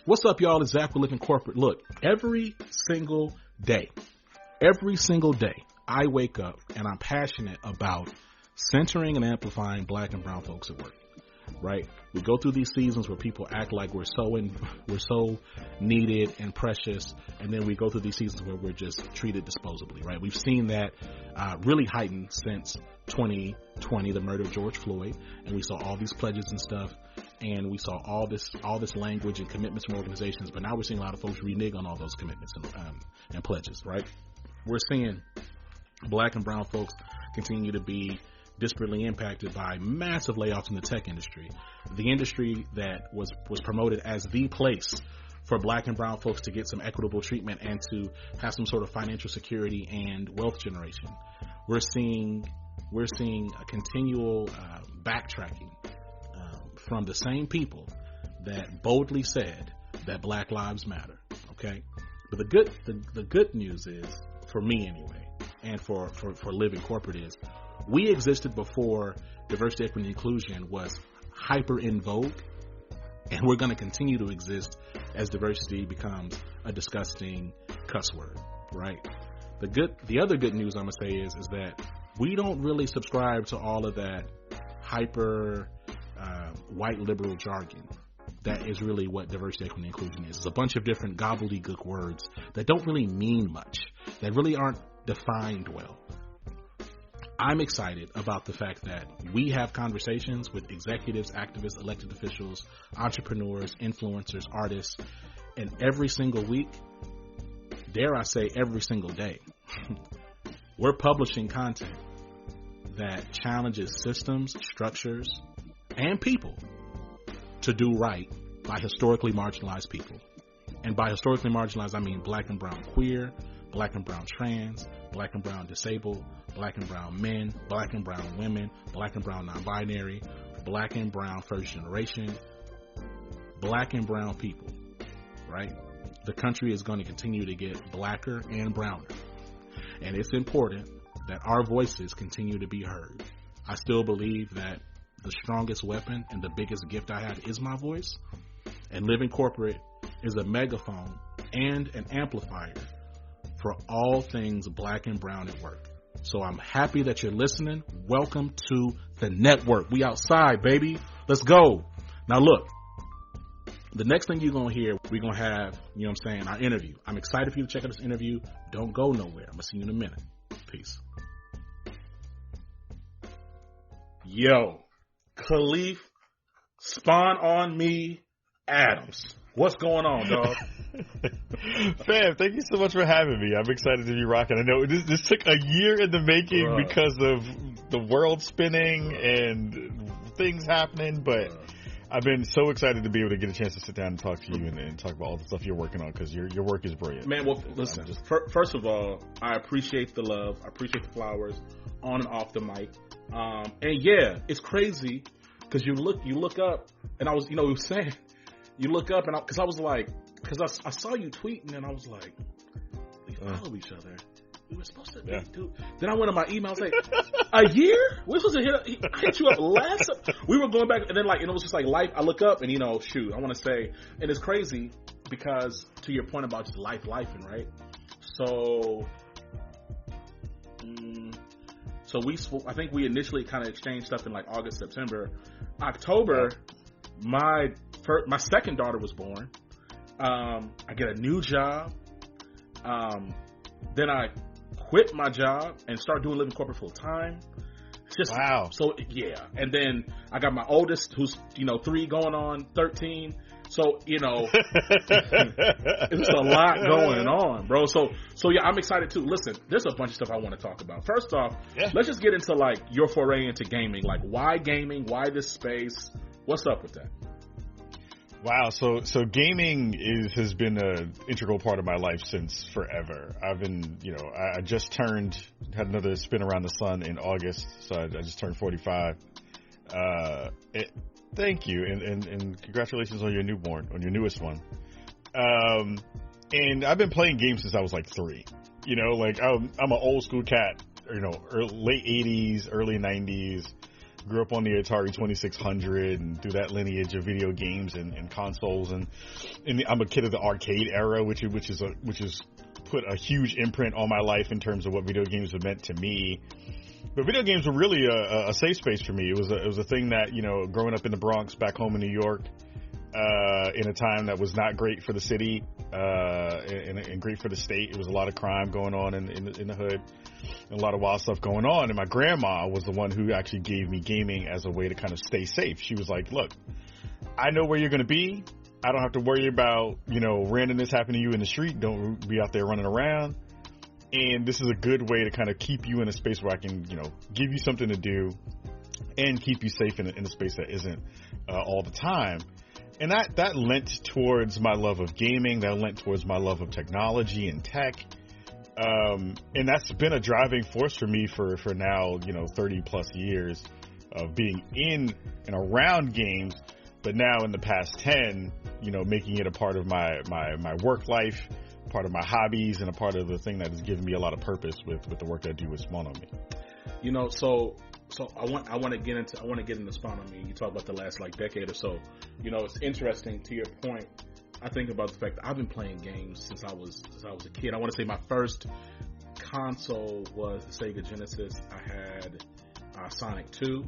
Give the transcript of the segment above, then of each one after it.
What's up, y'all? It's Zach with Living Corporate. Look, every single day, I wake up and I'm passionate about centering and amplifying black and brown folks at work, right? We go through these seasons where people act like we're so needed and precious, and then we go through these seasons where we're just treated disposably, right? We've seen that really heightened since 2020, the murder of George Floyd, and we saw all these pledges and stuff, and we saw all this language and commitments from organizations, but now we're seeing a lot of folks renege on all those commitments and pledges, right? We're seeing black and brown folks continue to be disparately impacted by massive layoffs in the tech industry, the industry that was promoted as the place for black and brown folks to get some equitable treatment and to have some sort of financial security and wealth generation. We're seeing a continual backtracking from the same people that boldly said that Black Lives Matter. Okay, but the good news is, for me anyway, and for Living Corporate, is we existed before diversity, equity, and inclusion was hyper in vogue, and we're going to continue to exist as diversity becomes a disgusting cuss word, right? The other good news I'm going to say is that we don't really subscribe to all of that hyper white liberal jargon. That is really what diversity, equity, and inclusion is. It's a bunch of different gobbledygook words that don't really mean much, that really aren't defined well. I'm excited about the fact that we have conversations with executives, activists, elected officials, entrepreneurs, influencers, artists, and every single week, dare I say every single day, we're publishing content that challenges systems, structures, and people to do right by historically marginalized people. And by historically marginalized, I mean black and brown queer, black and brown trans, black and brown disabled, black and brown men, black and brown women, black and brown non-binary, black and brown first generation, black and brown people, right? The country is going to continue to get blacker and browner. And it's important that our voices continue to be heard. I still believe that the strongest weapon and the biggest gift I have is my voice. And Living Corporate is a megaphone and an amplifier for all things black and brown at work. So I'm happy that you're listening. Welcome to the network. We outside, baby. Let's go. Now look, the next thing you're going to hear, we're going to have, you know what I'm saying, our interview. I'm excited for you to check out this interview. Don't go nowhere. I'm going to see you in a minute. Peace. Yo, Kahlief Spawn on Me Adams. What's going on, dog? Fam, thank you so much for having me. I'm excited to be rocking. I know this took a year in the making because of the world spinning and things happening, but I've been so excited to be able to get a chance to sit down and talk to you and talk about all the stuff you're working on, because your work is brilliant. Man, well, listen, first of all, I appreciate the love. I appreciate the flowers on and off the mic. And yeah, it's crazy because you look up, and I was, we were saying, you look up, and because I saw you tweeting, and I was like, we follow each other. We were supposed to meet, dude. Then I went on my email. I was like, a year? We were supposed to I hit you up last. We were going back, and then it was just like life. I look up, and shoot, I want to say, and it's crazy because to your point about just lifing, right? So I think we initially kind of exchanged stuff in like August, September. October, my second daughter was born. I get a new job. Then I quit my job and start doing Living Corporate full time. Just wow. So yeah, and then I got my oldest, who's 3 going on 13. So it's a lot going on, bro. So yeah, I'm excited too. Listen, there's a bunch of stuff I want to talk about. First off, let's just get into like your foray into gaming. Like, why gaming? Why this space? What's up with that? Wow, so gaming has been an integral part of my life since forever. I've been, I just had another spin around the sun in August, so I just turned 45. Thank you, and congratulations on your newest one. And I've been playing games since I was like 3. I'm an old school cat. Late 80s, early 90s. grew up on the Atari 2600 and through that lineage of video games and consoles, and I'm a kid of the arcade era, which is put a huge imprint on my life in terms of what video games have meant to me. But video games were really a safe space for me. It was a thing that, you know, growing up in the Bronx, back home in New York, in a time that was not great for the city, and great for the state. It was a lot of crime going on in the hood, and a lot of wild stuff going on. And my grandma was the one who actually gave me gaming as a way to kind of stay safe. She was like, look, I know where you're going to be. I don't have to worry about, you know, randomness happening to you in the street. Don't be out there running around. And this is a good way to kind of keep you in a space where I can, you know, give you something to do and keep you safe in a space that isn't all the time. And that lent towards my love of gaming. That lent towards my love of technology and tech. And that's been a driving force for me for now, you know, 30 plus years of being in and around games. But now in the past 10, you know, making it a part of my work life, part of my hobbies, and a part of the thing that has given me a lot of purpose with the work I do with Spawn on Me. You know, so I want to get into Spawn on Me. You talk about the last like decade or so. You know, it's interesting to your point. I think about the fact that I've been playing games since I was a kid. I want to say my first console was the Sega Genesis. I had Sonic 2,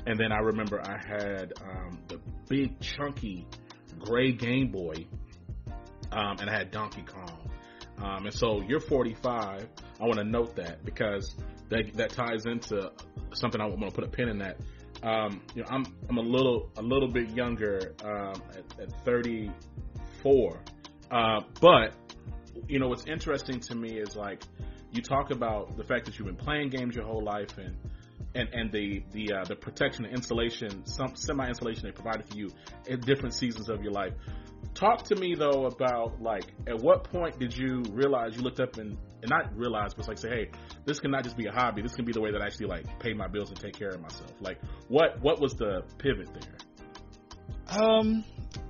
and then I remember I had the big chunky gray Game Boy, and I had Donkey Kong. And so you're 45. I want to note that because that ties into something I want to put a pin in that. You know, I'm a little bit younger at 34, but you know what's interesting to me is like you talk about the fact that you've been playing games your whole life and the protection and insulation, some semi-insulation they provided for you at different seasons of your life. Talk to me though about like at what point did you realize you looked up and not realize, but like say, hey, this can not just be a hobby. This can be the way that I actually like pay my bills and take care of myself. Like what was the pivot there?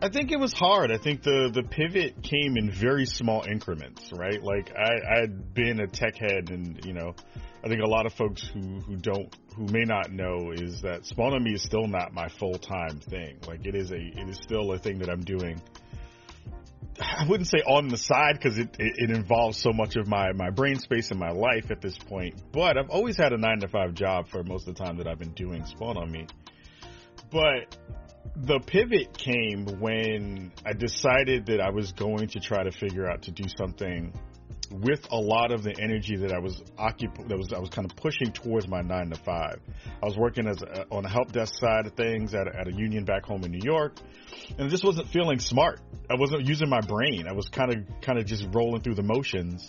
I think it was hard. I think the pivot came in very small increments, right? Like I'd been a tech head, and you know, I think a lot of folks who may not know is that Spawn on Me is still not my full-time thing. Like it is still a thing that I'm doing. I wouldn't say on the side because it involves so much of my brain space in my life at this point. But I've always had a 9-to-5 job for most of the time that I've been doing Spawn on Me. But the pivot came when I decided that I was going to try to figure out to do something with a lot of the energy that I was kind of pushing towards my 9-to-5. I was working on the help desk side of things at a union back home in New York, and I just wasn't feeling smart. I wasn't using my brain. I was kind of just rolling through the motions.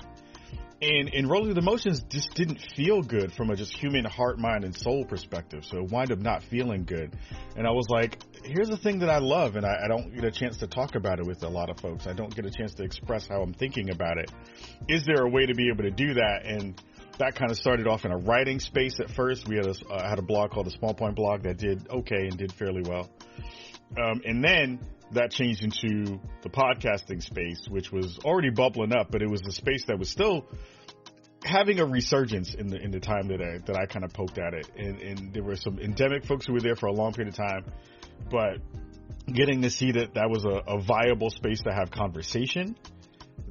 And rolling through the motions just didn't feel good from a just human heart, mind, and soul perspective. So it wound up not feeling good. And I was like, here's the thing that I love, and I don't get a chance to talk about it with a lot of folks. I don't get a chance to express how I'm thinking about it. Is there a way to be able to do that? And that kind of started off in a writing space at first. We had had a blog called the Small Point Blog that did okay and did fairly well. And then that changed into the podcasting space, which was already bubbling up, but it was a space that was still having a resurgence in the time that I kind of poked at it. And there were some endemic folks who were there for a long period of time, but getting to see that was a viable space to have conversation,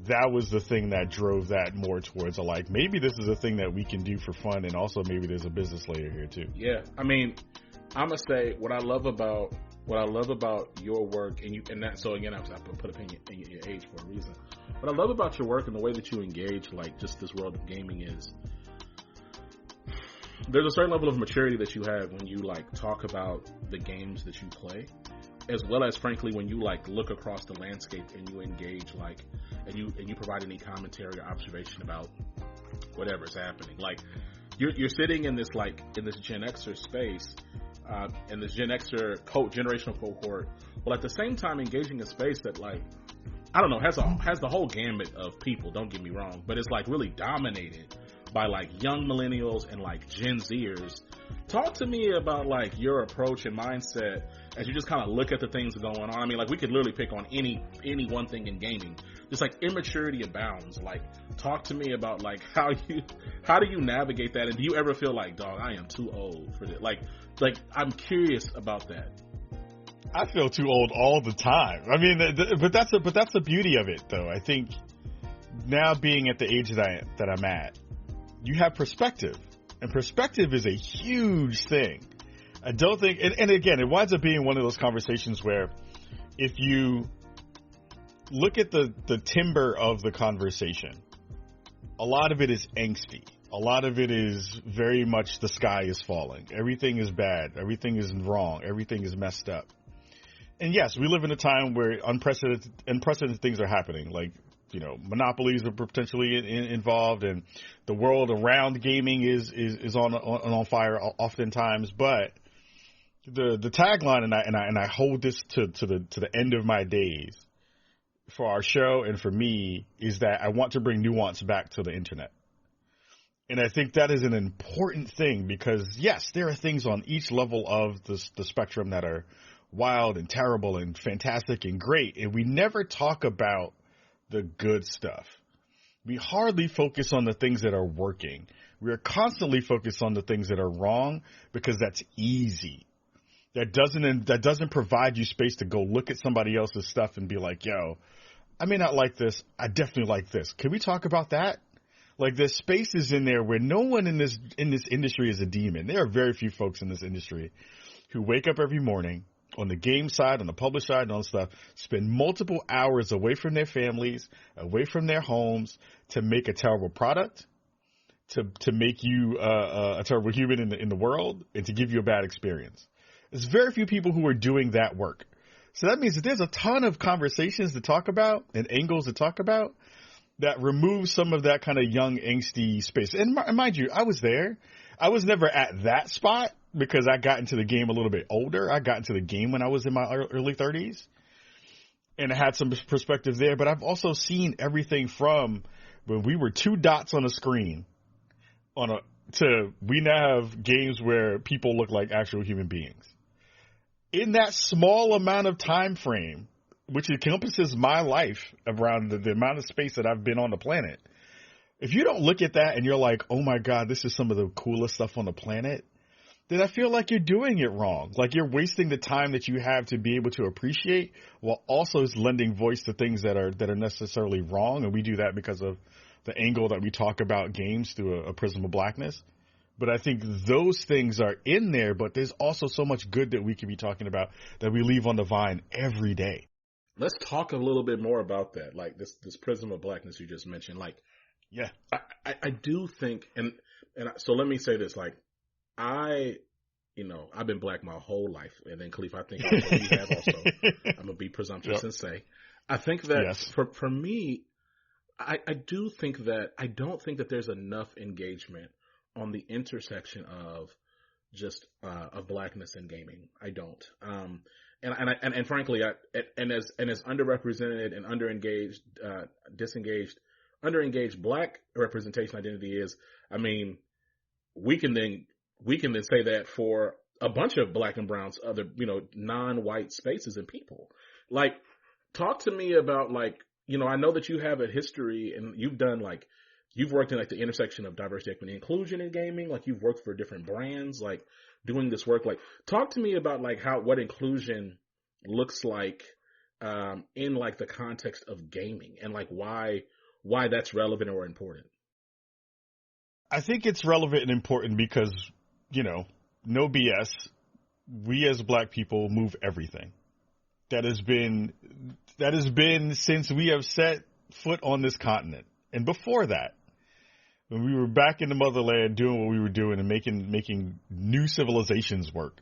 that was the thing that drove that more towards maybe this is a thing that we can do for fun, and also maybe there's a business layer here too. Yeah, I mean, I'm gonna say what I love about your work, and that. So again, I put a pin in your age for a reason. What I love about your work and the way that you engage, like just this world of gaming, is there's a certain level of maturity that you have when you like talk about the games that you play, as well as frankly when you like look across the landscape and you engage and you provide any commentary or observation about whatever's happening. Like you're sitting in this Gen Xer space. And this Gen Xer generational cohort, while at the same time engaging a space that I don't know, has the whole gamut of people, don't get me wrong, but it's really dominated by young millennials and Gen Zers. Talk to me about your approach and mindset as you just kind of look at the things going on. I mean, we could literally pick on any one thing in gaming. just like immaturity abounds. Like, talk to me about like how do you navigate that, and do you ever feel like, dog, I am too old for this? Like I'm curious about that. I feel too old all the time. I mean, but that's the beauty of it, though. I think now being at the age that I'm at, you have perspective, and perspective is a huge thing. I don't think, and again, it winds up being one of those conversations where if you look at the timber of the conversation, a lot of it is angsty. A lot of it is very much the sky is falling. Everything is bad. Everything is wrong. Everything is messed up. And yes, we live in a time where unprecedented things are happening. Like, you know, monopolies are potentially involved, and the world around gaming is on fire oftentimes. But the tagline, and I hold this to the end of my days for our show and for me, is that I want to bring nuance back to the internet. And I think that is an important thing because, yes, there are things on each level of the spectrum that are wild and terrible and fantastic and great. And we never talk about the good stuff. We hardly focus on the things that are working. We are constantly focused on the things that are wrong because that's easy. That doesn't provide you space to go look at somebody else's stuff and be like, yo, I may not like this. I definitely like this. Can we talk about that? Like, there's spaces in there where no one in this industry is a demon. There are very few folks in this industry who wake up every morning on the game side, on the publish side, and all stuff, spend multiple hours away from their families, away from their homes, to make a terrible product, to make you a terrible human in the world, and to give you a bad experience. There's very few people who are doing that work. So that means that there's a ton of conversations to talk about and angles to talk about that remove some of that kind of young, angsty space. And mind you, I was there. I was never at that spot because I got into the game a little bit older. I got into the game when I was in my early 30s and I had some perspective there. But I've also seen everything from when we were 2 dots on a screen to we now have games where people look like actual human beings. In that small amount of time frame, which encompasses my life around the amount of space that I've been on the planet, if you don't look at that and you're like, oh my God, this is some of the coolest stuff on the planet, then I feel like you're doing it wrong. Like you're wasting the time that you have to be able to appreciate while also lending voice to things that are necessarily wrong. And we do that because of the angle that we talk about games through a prism of blackness. But I think those things are in there, but there's also so much good that we could be talking about that we leave on the vine every day. Let's talk a little bit more about that. Like this prism of blackness you just mentioned. Like, yeah, I do think, and so let me say this, like, I've been black my whole life. And then Kahlief, I think you have also, I'm going to be presumptuous and say, I think that yes. for me, I do think that, I don't think that there's enough engagement on the intersection of just, of blackness and gaming. I don't. And frankly, as underrepresented and underengaged, disengaged, underengaged black representation identity is, I mean, we can then say that for a bunch of black and browns, other, non-white spaces and people. Like, talk to me about, like, I know that you have a history and you've worked in like the intersection of diversity, equity, and inclusion in gaming. Like, you've worked for different brands, like doing this work. Like, talk to me about like what inclusion looks like, in like the context of gaming and like why that's relevant or important. I think it's relevant and important because, no BS, we as black people move everything. That has been since we have set foot on this continent. And before that, when we were back in the motherland doing what we were doing and making new civilizations work,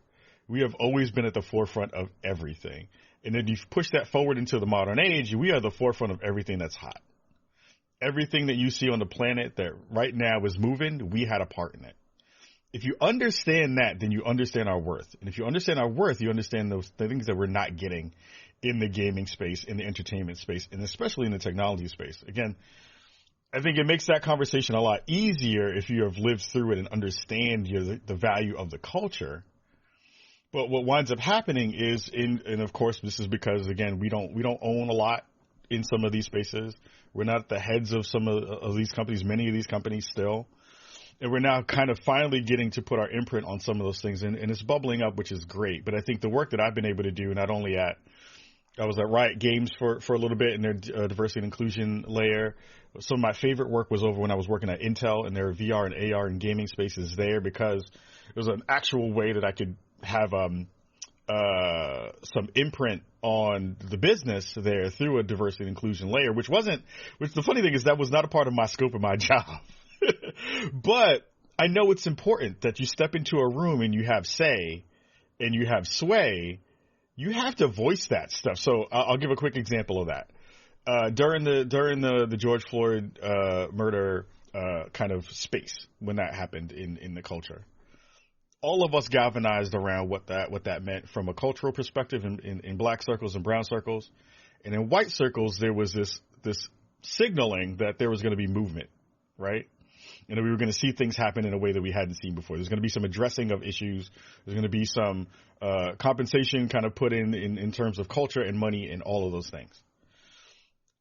we have always been at the forefront of everything. And then you push that forward into the modern age, we are the forefront of everything that's hot. Everything that you see on the planet that right now is moving, we had a part in it. If you understand that, then you understand our worth. And if you understand our worth, you understand the things that we're not getting in the gaming space, in the entertainment space, and especially in the technology space. Again, I think it makes that conversation a lot easier if you have lived through it and understand the value of the culture. But what winds up happening is, and of course, this is because, again, we don't own a lot in some of these spaces. We're not at the heads of some of these companies, many of these companies still. And we're now kind of finally getting to put our imprint on some of those things. And it's bubbling up, which is great. But I think the work that I've been able to do, not only I was at Riot Games for a little bit in their diversity and inclusion layer. Some of my favorite work was over when I was working at Intel in their VR and AR and gaming spaces there, because it was an actual way that I could have some imprint on the business there through a diversity and inclusion layer, which the funny thing is that was not a part of my scope of my job. But I know it's important that you step into a room and you have say and you have sway. You have to voice that stuff. So I'll give a quick example of that. During the George Floyd murder kind of space, when that happened in the culture, all of us galvanized around what that meant from a cultural perspective in black circles and brown circles. And in white circles, there was this signaling that there was going to be movement, right? And we were going to see things happen in a way that we hadn't seen before. There's going to be some addressing of issues. There's going to be some compensation kind of put in terms of culture and money and all of those things.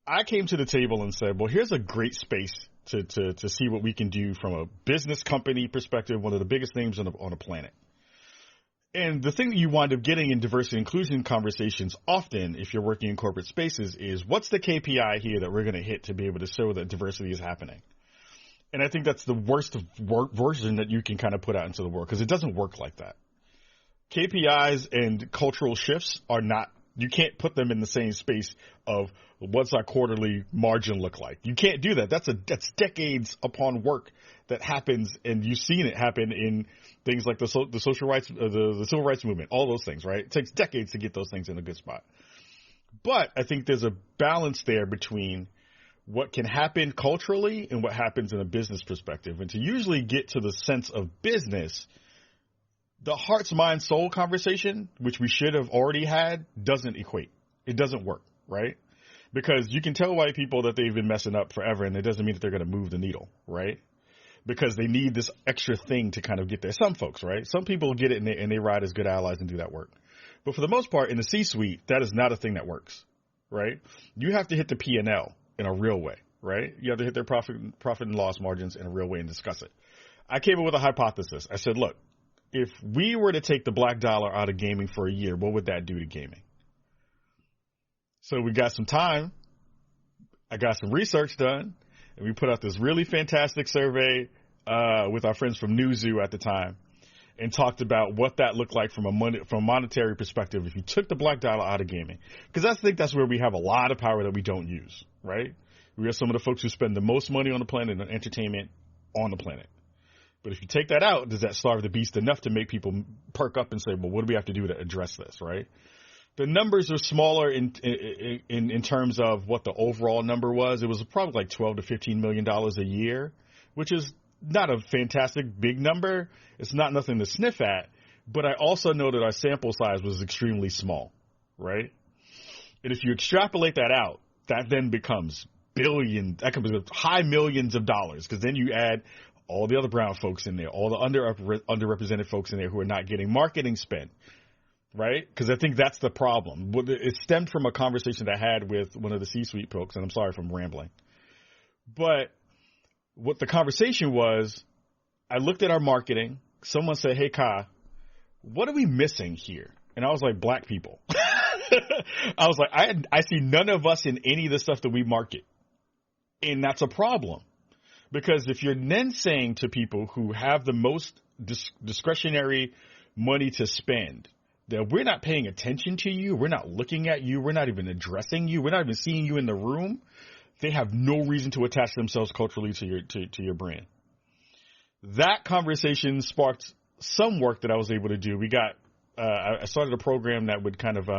I came to the table and said, well, here's a great space to see what we can do from a business company perspective, one of the biggest names on the planet. And the thing that you wind up getting in diversity and inclusion conversations often, if you're working in corporate spaces, is what's the KPI here that we're going to hit to be able to show that diversity is happening? And I think that's the worst version that you can kind of put out into the world, because it doesn't work like that. KPIs and cultural shifts are not, you can't put them in the same space of what's our quarterly margin look like. You can't do that. That's decades upon work that happens, and you've seen it happen in things like the social rights, the civil rights movement, all those things, right? It takes decades to get those things in a good spot. But I think there's a balance there between what can happen culturally and what happens in a business perspective. And to usually get to the sense of business, the hearts, mind, soul conversation, which we should have already had, doesn't equate. It doesn't work, right? Because you can tell white people that they've been messing up forever, and it doesn't mean that they're going to move the needle, right? Because they need this extra thing to kind of get there. Some folks, right? Some people get it and they ride as good allies and do that work. But for the most part, in the C-suite, that is not a thing that works, right? You have to hit the P&L in a real way, right? You have to hit their profit and loss margins in a real way and discuss it. I came up with a hypothesis. I said, look, if we were to take the black dollar out of gaming for a year, what would that do to gaming? So we got some time. I got some research done, and we put out this really fantastic survey with our friends from Newzoo at the time, and talked about what that looked like from a monetary perspective if you took the black dollar out of gaming. Because I think that's where we have a lot of power that we don't use, right? We are some of the folks who spend the most money on the planet on entertainment on the planet. But if you take that out, does that starve the beast enough to make people perk up and say, well, what do we have to do to address this, right? The numbers are smaller in terms of what the overall number was. It was probably like $12 to $15 million a year, which is not a fantastic big number. It's not nothing to sniff at, but I also know that our sample size was extremely small, right? And if you extrapolate that out, that then becomes that comes with high millions of dollars, because then you add all the other brown folks in there, all the underrepresented folks in there who are not getting marketing spend, right? Because I think that's the problem. It stemmed from a conversation that I had with one of the C-suite folks, and I'm sorry if I'm rambling. But what the conversation was, I looked at our marketing. Someone said, hey, Ka, what are we missing here? And I was like, black people. I was like, I see none of us in any of the stuff that we market. And that's a problem. Because if you're then saying to people who have the most discretionary money to spend that we're not paying attention to you, we're not looking at you, we're not even addressing you, we're not even seeing you in the room, they have no reason to attach themselves culturally to your brand. That conversation sparked some work that I was able to do. I started a program that would kind of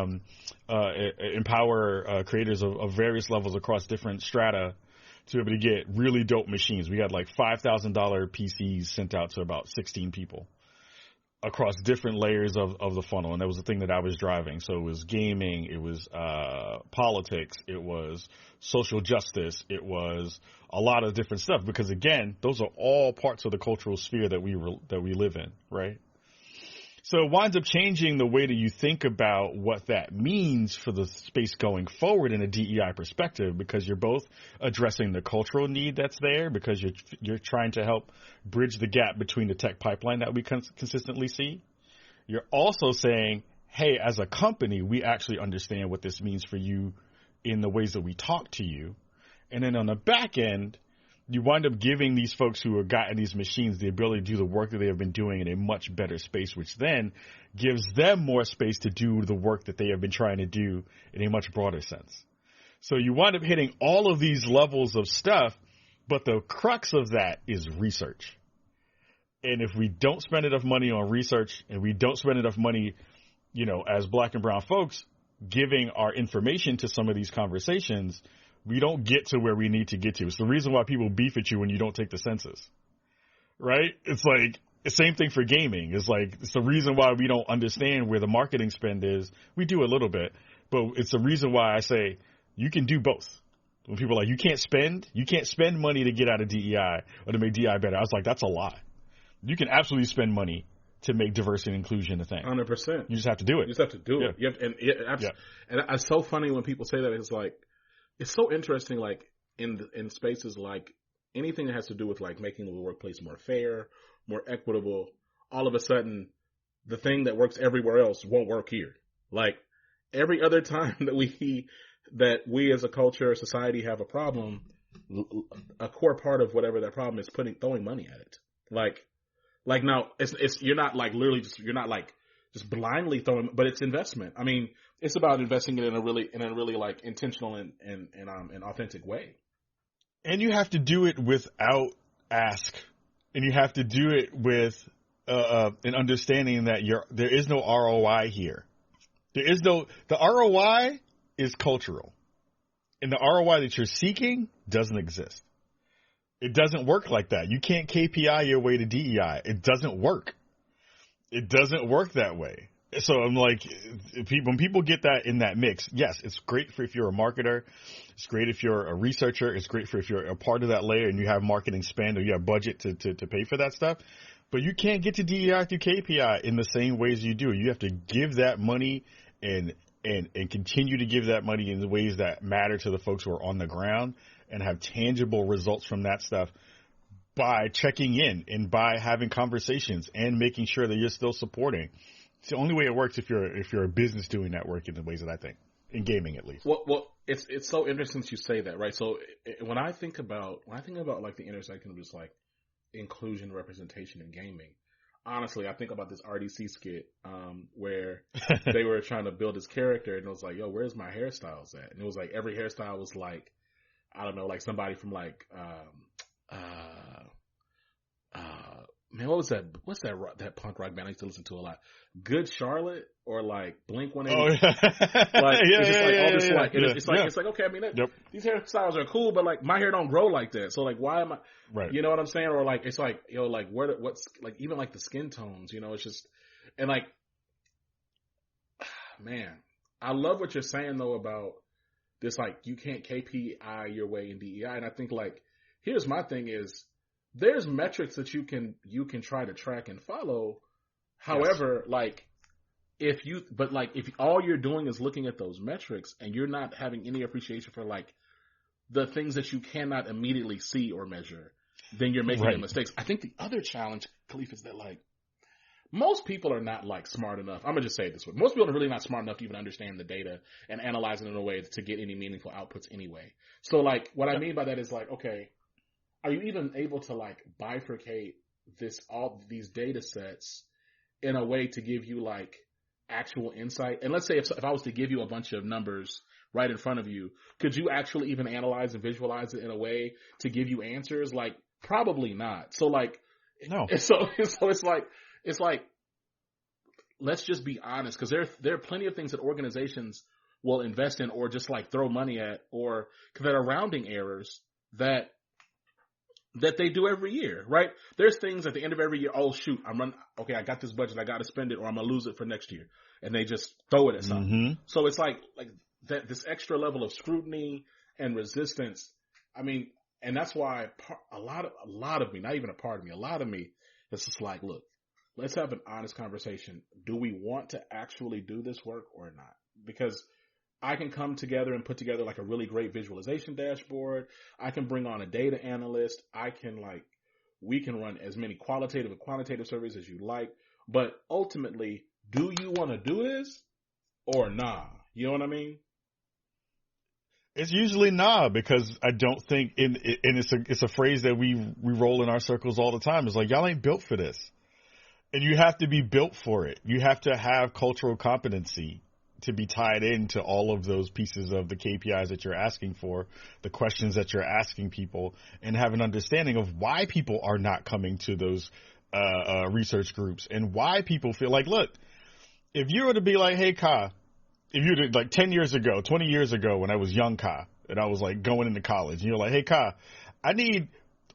empower creators of various levels across different strata to be able to get really dope machines. We had like $5,000 PCs sent out to about 16 people across different layers of the funnel. And that was the thing that I was driving. So it was gaming, it was politics, it was social justice, it was a lot of different stuff. Because again, those are all parts of the cultural sphere that we live in, right? So it winds up changing the way that you think about what that means for the space going forward in a DEI perspective, because you're both addressing the cultural need that's there, because you're trying to help bridge the gap between the tech pipeline that we consistently see. You're also saying, hey, as a company, we actually understand what this means for you in the ways that we talk to you. And then on the back end, you wind up giving these folks who have gotten these machines the ability to do the work that they have been doing in a much better space, which then gives them more space to do the work that they have been trying to do in a much broader sense. So you wind up hitting all of these levels of stuff, but the crux of that is research. And if we don't spend enough money on research, and we don't spend enough money, as Black and brown folks, giving our information to some of these conversations, we don't get to where we need to get to. It's the reason why people beef at you when you don't take the census, right? It's like the same thing for gaming. It's the reason why we don't understand where the marketing spend is. We do a little bit, but it's the reason why I say you can do both. When people are like, you can't spend money to get out of DEI or to make DEI better. I was like, that's a lie. You can absolutely spend money to make diversity and inclusion a thing. 100%. You just have to do it. You just have to do it. And it's so funny when people say that. It's like, it's so interesting, like in spaces like anything that has to do with like making the workplace more fair, more equitable, all of a sudden the thing that works everywhere else won't work here. Like every other time that we as a culture or society have a problem, a core part of whatever that problem is throwing money at it. Like now it's you're not like literally just blindly throwing, but it's investment. I mean, it's about investing it in a really like intentional and authentic way. And you have to do it without ask, and you have to do it with an understanding that there is no ROI here. The ROI is cultural, and the ROI that you're seeking doesn't exist. It doesn't work like that. You can't KPI your way to DEI. It doesn't work. It doesn't work that way. So I'm like, when people get that in that mix, yes, it's great if you're a marketer. It's great if you're a researcher. It's great if you're a part of that layer and you have marketing spend or you have budget to pay for that stuff. But you can't get to DEI through KPI in the same ways you do. You have to give that money and continue to give that money in the ways that matter to the folks who are on the ground and have tangible results from that stuff by checking in and by having conversations and making sure that you're still supporting. It's the only way it works if you're a business doing that work in the ways that I think, in gaming at least. Well, it's so interesting that you say that, right? So when I think about like the intersection of just like inclusion, representation in gaming, honestly, I think about this RDC skit where they were trying to build this character, and it was like, yo, where's my hairstyles at? And it was like every hairstyle was like, I don't know, like somebody from like man, what's that punk rock band I used to listen to a lot? Good Charlotte or like Blink 182? Oh, yeah. Like, yeah, it's just like all this yeah, like, it's like, okay, I mean, these hairstyles are cool, but like my hair don't grow like that. So like, why am I, right? You know what I'm saying? Or like, it's like, like what's like, even like the skin tones, it's just, and like, man, I love what you're saying though about this, like, you can't KPI your way in DEI. And I think like, here's my thing is, there's metrics that you can try to track and follow. However, yes. if all you're doing is looking at those metrics and you're not having any appreciation for like the things that you cannot immediately see or measure, then you're making mistakes. I think the other challenge, Kahlief, is that like most people are not like smart enough. I'm gonna just say it this way: most people are really not smart enough to even understand the data and analyze it in a way to get any meaningful outputs anyway. So like, what I mean by that is like, okay, are you even able to like bifurcate all these data sets in a way to give you like actual insight? And let's say if I was to give you a bunch of numbers right in front of you, could you actually even analyze and visualize it in a way to give you answers? Like probably not. So like, no. So it's like, let's just be honest, because there are plenty of things that organizations will invest in or just like throw money at, or that are rounding errors that they do every year, right? There's things at the end of every year, oh shoot, I got this budget, I got to spend it or I'm going to lose it for next year. And they just throw it at something. Mm-hmm. So it's like that, this extra level of scrutiny and resistance. I mean, and that's why a lot of me, not even a part of me, a lot of me, it's just like, look, let's have an honest conversation. Do we want to actually do this work or not? Because I can come together and put together like a really great visualization dashboard. I can bring on a data analyst. We can run as many qualitative and quantitative surveys as you like. But ultimately, do you want to do this or nah? You know what I mean? It's usually nah, because I don't think, and it's a phrase that we roll in our circles all the time. It's like, y'all ain't built for this. And you have to be built for it. You have to have cultural competency to be tied into all of those pieces of the KPIs that you're asking for, the questions that you're asking people, and have an understanding of why people are not coming to those research groups and why people feel like, look, if you were to be like, hey, Ka, if you were to, like 10 years ago, 20 years ago when I was young Ka, and I was like going into college, and you're like, hey, Ka, I need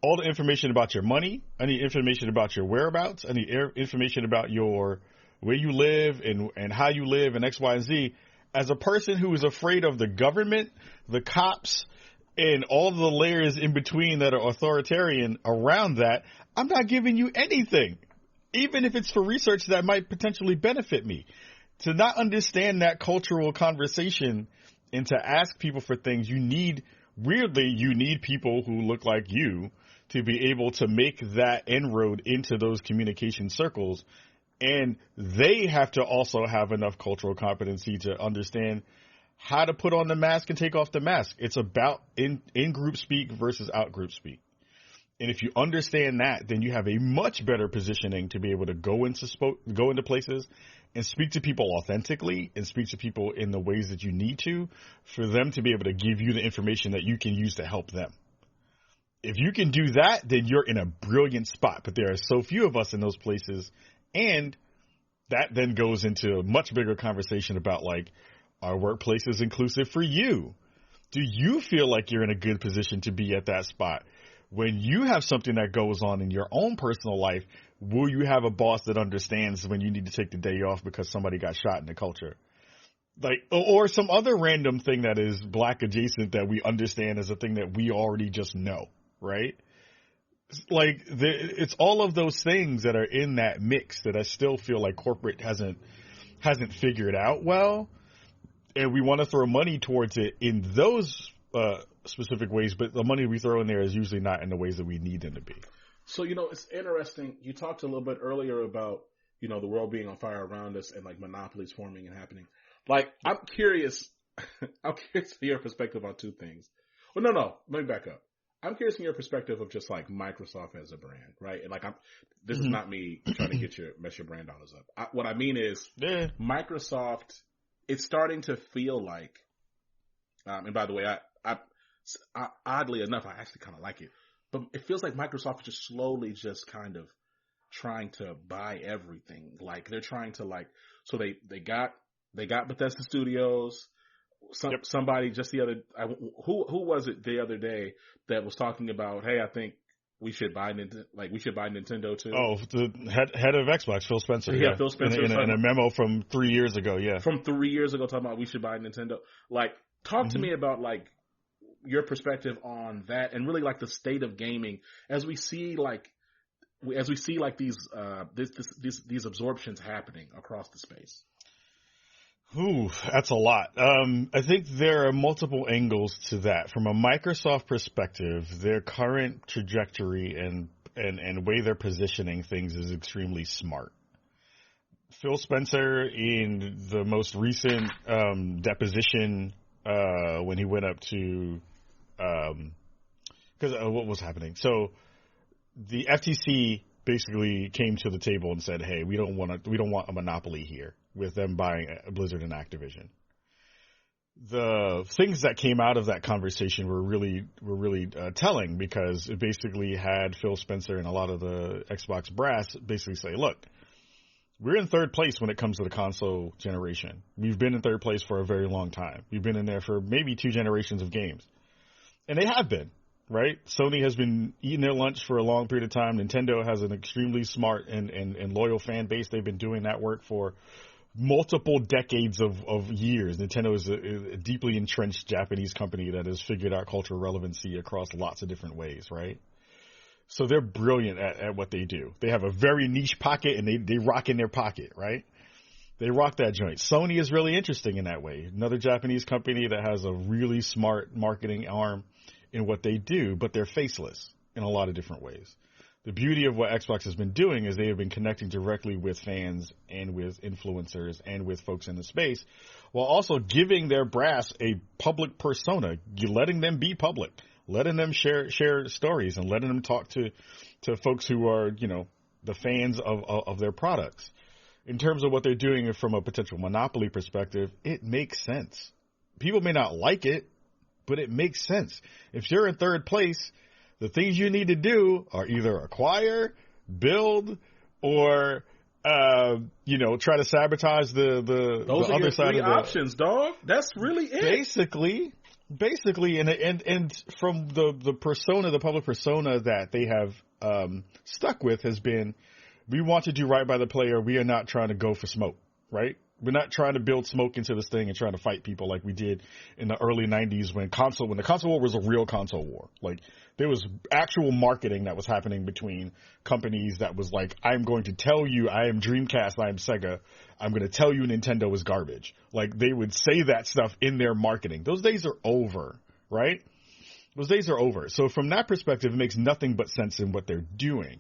all the information about your money. I need information about your whereabouts. I need information about where you live and how you live and X, Y, and Z. As a person who is afraid of the government, the cops, and all the layers in between that are authoritarian around that, I'm not giving you anything, even if it's for research that might potentially benefit me. To not understand that cultural conversation and to ask people for things, you need people who look like you to be able to make that inroad into those communication circles. And they have to also have enough cultural competency to understand how to put on the mask and take off the mask. It's about in-group speak versus out-group speak. And if you understand that, then you have a much better positioning to be able to go into places and speak to people authentically and speak to people in the ways that you need to, for them to be able to give you the information that you can use to help them. If you can do that, then you're in a brilliant spot. But there are so few of us in those places. And that then goes into a much bigger conversation about, like, our workplace is inclusive for you. Do you feel like you're in a good position to be at that spot? When you have something that goes on in your own personal life, will you have a boss that understands when you need to take the day off because somebody got shot in the culture? Like, or some other random thing that is black adjacent that we understand as a thing that we already just know, right? Like, it's all of those things that are in that mix that I still feel like corporate hasn't figured out well, and we want to throw money towards it in those specific ways, but the money we throw in there is usually not in the ways that we need them to be. So, it's interesting. You talked a little bit earlier about, the world being on fire around us and like monopolies forming and happening. Like, I'm curious for your perspective on two things. Well, no, let me back up. I'm curious from your perspective of just like Microsoft as a brand, right? And like, this is not me trying to mess your brand dollars up. What I mean is, Microsoft, it's starting to feel like, and by the way, I oddly enough, I actually kind of like it, but it feels like Microsoft is just slowly just kind of trying to buy everything. Like, they're trying to so they got Bethesda Studios. Somebody just the other, who was it the other day that was talking about, hey, I think we should buy Nintendo too. Oh, the head of Xbox, Phil Spencer. Yeah, Phil Spencer. In a memo from 3 years ago, yeah. From 3 years ago, talking about we should buy Nintendo. Like, talk to me about like your perspective on that, and really like the state of gaming as we see these absorptions happening across the space. Ooh, that's a lot. I think there are multiple angles to that. From a Microsoft perspective, their current trajectory and way they're positioning things is extremely smart. Phil Spencer, in the most recent deposition, when he went up to, because what was happening? So the FTC basically came to the table and said, "Hey, we don't want a monopoly here," with them buying Blizzard and Activision. The things that came out of that conversation were really telling, because it basically had Phil Spencer and a lot of the Xbox brass basically say, "Look, we're in third place when it comes to the console generation. We've been in third place for a very long time. We've been in there for maybe 2 generations of games." And they have been, right? Sony has been eating their lunch for a long period of time. Nintendo has an extremely smart and loyal fan base. They've been doing that work for multiple decades of years. Nintendo is a deeply entrenched Japanese company that has figured out cultural relevancy across lots of different ways, right? So they're brilliant at what they do. They have a very niche pocket, and they rock in their pocket, right? They rock that joint. Sony is really interesting in that way. Another Japanese company that has a really smart marketing arm in what they do, but they're faceless in a lot of different ways. The beauty of what Xbox has been doing is they have been connecting directly with fans and with influencers and with folks in the space, while also giving their brass a public persona, letting them be public, letting them share stories, and letting them talk to folks who are, the fans of their products. In terms of what they're doing from a potential monopoly perspective, it makes sense. People may not like it, but it makes sense. If you're in third place, the things you need to do are either acquire, build, or try to sabotage the other side of the options, dog. That's really it. Basically, and from the persona, the public persona that they have stuck with has been, we want to do right by the player. We are not trying to go for smoke, right? We're not trying to build smoke into this thing and trying to fight people like we did in the early 90s when the console war was a real console war. Like, there was actual marketing that was happening between companies that was like, I'm going to tell you I am Dreamcast, I am Sega. I'm going to tell you Nintendo is garbage. Like, they would say that stuff in their marketing. Those days are over, right? Those days are over. So from that perspective, it makes nothing but sense in what they're doing.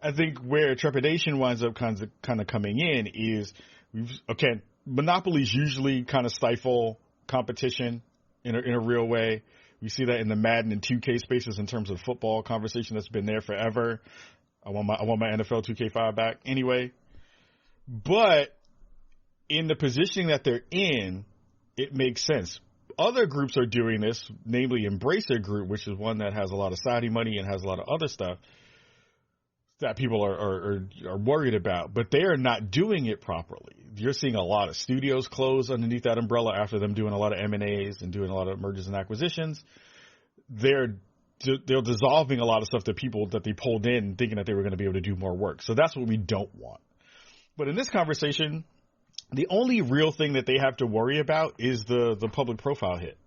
I think where trepidation winds up kind of coming in is, monopolies usually kind of stifle competition in a real way. We see that in the Madden and 2K spaces in terms of football conversation that's been there forever. I want my NFL 2K5 back anyway. But in the positioning that they're in, it makes sense. Other groups are doing this, namely Embracer Group, which is one that has a lot of Saudi money and has a lot of other stuff that people are worried about, but they are not doing it properly. You're seeing a lot of studios close underneath that umbrella after them doing a lot of M&As and doing a lot of mergers and acquisitions. They're dissolving a lot of stuff that they pulled in thinking that they were going to be able to do more work. So that's what we don't want. But in this conversation, the only real thing that they have to worry about is the public profile hit.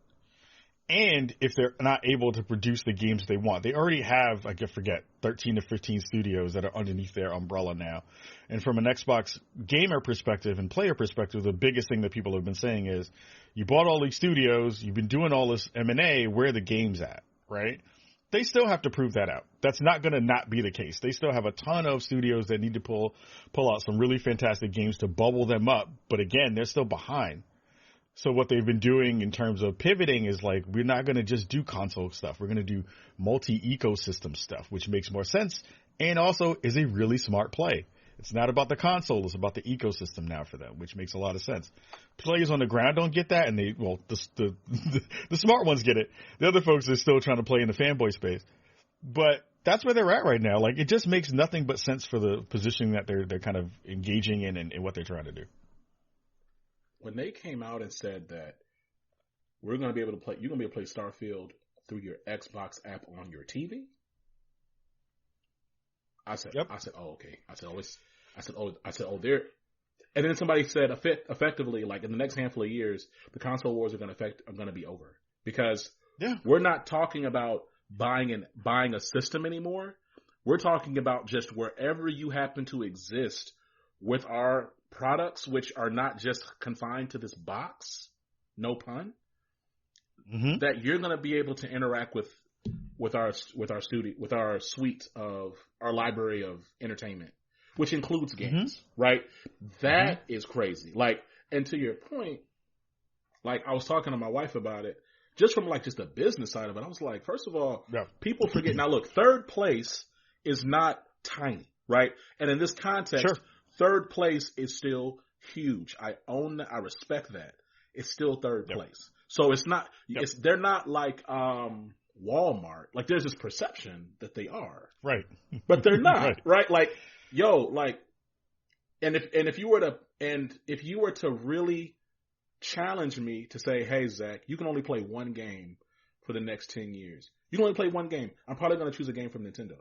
And if they're not able to produce the games they want, they already have, 13 to 15 studios that are underneath their umbrella now. And from an Xbox gamer perspective and player perspective, the biggest thing that people have been saying is, you bought all these studios, you've been doing all this M&A, where are the games at, right? They still have to prove that out. That's not going to not be the case. They still have a ton of studios that need to pull out some really fantastic games to bubble them up. But again, they're still behind. So what they've been doing in terms of pivoting is like, we're not going to just do console stuff. We're going to do multi-ecosystem stuff, which makes more sense and also is a really smart play. It's not about the console. It's about the ecosystem now for them, which makes a lot of sense. Players on the ground don't get that, and the smart ones get it. The other folks are still trying to play in the fanboy space. But that's where they're at right now. Like, it just makes nothing but sense for the positioning that they're kind of engaging in and what they're trying to do. When they came out and said that you're going to be able to play Starfield through your Xbox app on your TV, I said, oh, okay. I said, there. And then somebody said, effectively, like in the next handful of years, the console wars are going to be over, because we're not talking about buying a system anymore. We're talking about just wherever you happen to exist with our products, which are not just confined to this box, no pun, that you're going to be able to interact with our suite of our library of entertainment, which includes games, right? That is crazy. Like, and to your point, like I was talking to my wife about it, just from like just the business side of it. I was like, first of all, people forget. Now look, third place is not tiny, right? And in this context, third place is still huge. I respect that. It's still third place. So it's not, they're not like, Walmart. Like, there's this perception that they are. Right. But they're not, right? Like, and if you were to really challenge me to say, hey, Zach, you can only play one game for the next 10 years. You can only play one game. I'm probably going to choose a game from Nintendo.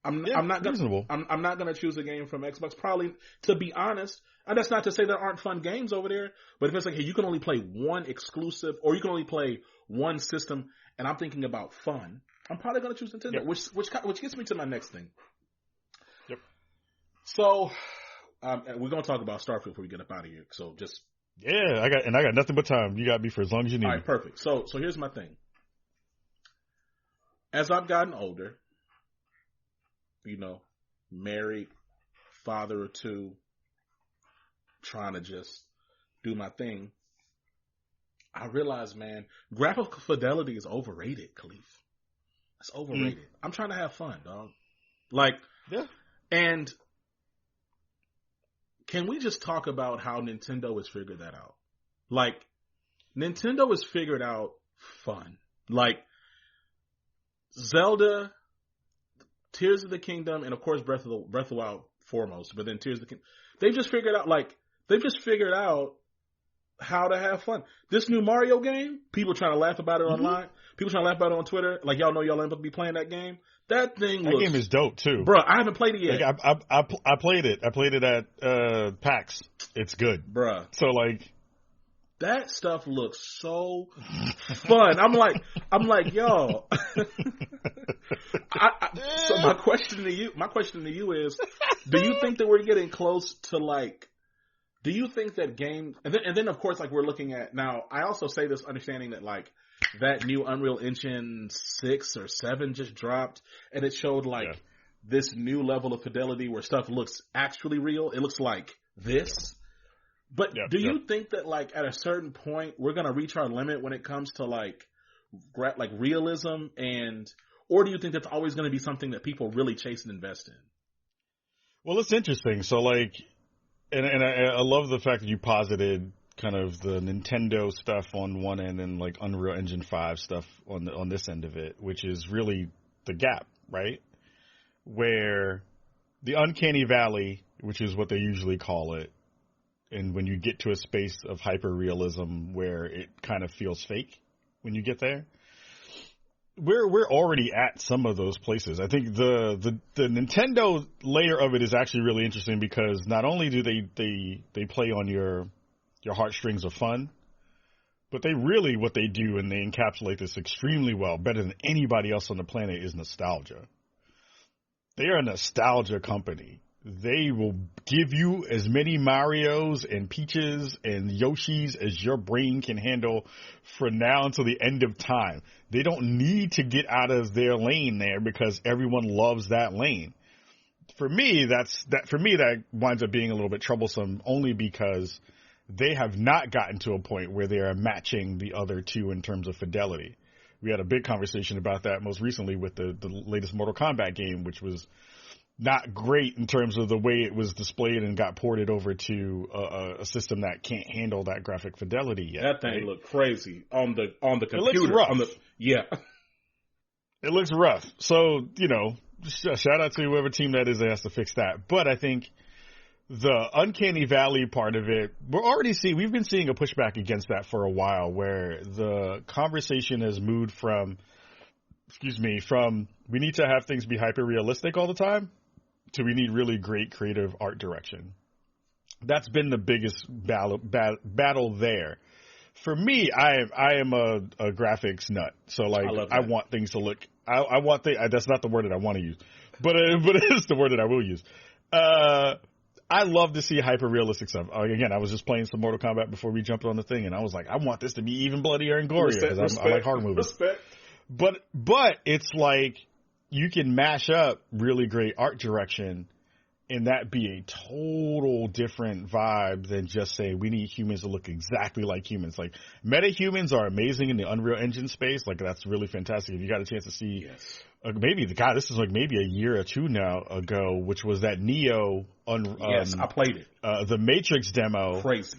I'm not going to choose a game from Xbox, probably, to be honest. And that's not to say there aren't fun games over there, but if it's like, hey, you can only play one exclusive, or you can only play one system, and I'm thinking about fun, I'm probably going to choose Nintendo, Yep. which gets me to my next thing. Yep. So, we're going to talk about Starfield before we get up out of here. So just Yeah, I got nothing but time. You got me for as long as you need. All right, perfect. So here's my thing. As I've gotten older, married, father or two, trying to just do my thing, I realize, man, graphical fidelity is overrated, Kahlief. It's overrated. I'm trying to have fun, dog. Yeah. And can we just talk about how Nintendo has figured that out? Nintendo has figured out fun. Zelda, Tears of the Kingdom, and of course Breath of the Wild foremost, but then Tears of the Kingdom. They've just figured out how to have fun. This new Mario game, people trying to laugh about it online. People trying to laugh about it on Twitter. Y'all know y'all ain't about to be playing that game. That game is dope too, bro. I haven't played it yet. I played it. I played it at PAX. It's good, bro. So that stuff looks so fun. I'm like, y'all. So my question to you is, do you think that we're getting close to do you think that game, and then of course, we're looking at now, I also say this understanding that that new Unreal Engine 6 or 7 just dropped, and it showed this new level of fidelity where stuff looks actually real. It looks like this. But do you think that at a certain point we're going to reach our limit when it comes to realism, or do you think that's always going to be something that people really chase and invest in? Well, it's interesting. So and I love the fact that you posited kind of the Nintendo stuff on one end and Unreal Engine 5 stuff on this end of it, which is really the gap, right? Where the uncanny valley, which is what they usually call it, and when you get to a space of hyper-realism where it kind of feels fake when you get there, we're already at some of those places. I think the Nintendo layer of it is actually really interesting because not only do they play on your heartstrings of fun, but what they do, and they encapsulate this extremely well, better than anybody else on the planet, is nostalgia. They are a nostalgia company. They will give you as many Marios and Peaches and Yoshis as your brain can handle for now until the end of time. They don't need to get out of their lane there because everyone loves that lane. For me, that winds up being a little bit troublesome only because they have not gotten to a point where they are matching the other two in terms of fidelity. We had a big conversation about that most recently with the latest Mortal Kombat game, which was not great in terms of the way it was displayed and got ported over to a system that can't handle that graphic fidelity yet. That thing looked crazy on the computer. It looks rough. It looks rough. So, shout out to whoever team that is that has to fix that. But I think the uncanny valley part of it, we've been seeing a pushback against that for a while, where the conversation has moved from we need to have things be hyper realistic all the time to we need really great creative art direction. That's been the biggest battle there. For me, I am a graphics nut. So I want things to look. That's not the word that I want to use, but it is the word that I will use. I love to see hyper realistic stuff. Again, I was just playing some Mortal Kombat before we jumped on the thing, and I was like, I want this to be even bloodier and gorier because I like horror movies. Respect. But it's you can mash up really great art direction and that be a total different vibe than just saying we need humans to look exactly like humans. Meta-humans are amazing in the Unreal Engine space. That's really fantastic. If you got a chance to see, this is maybe a year or two now ago, which was that Neo. Yes, I played it. The Matrix demo. Crazy.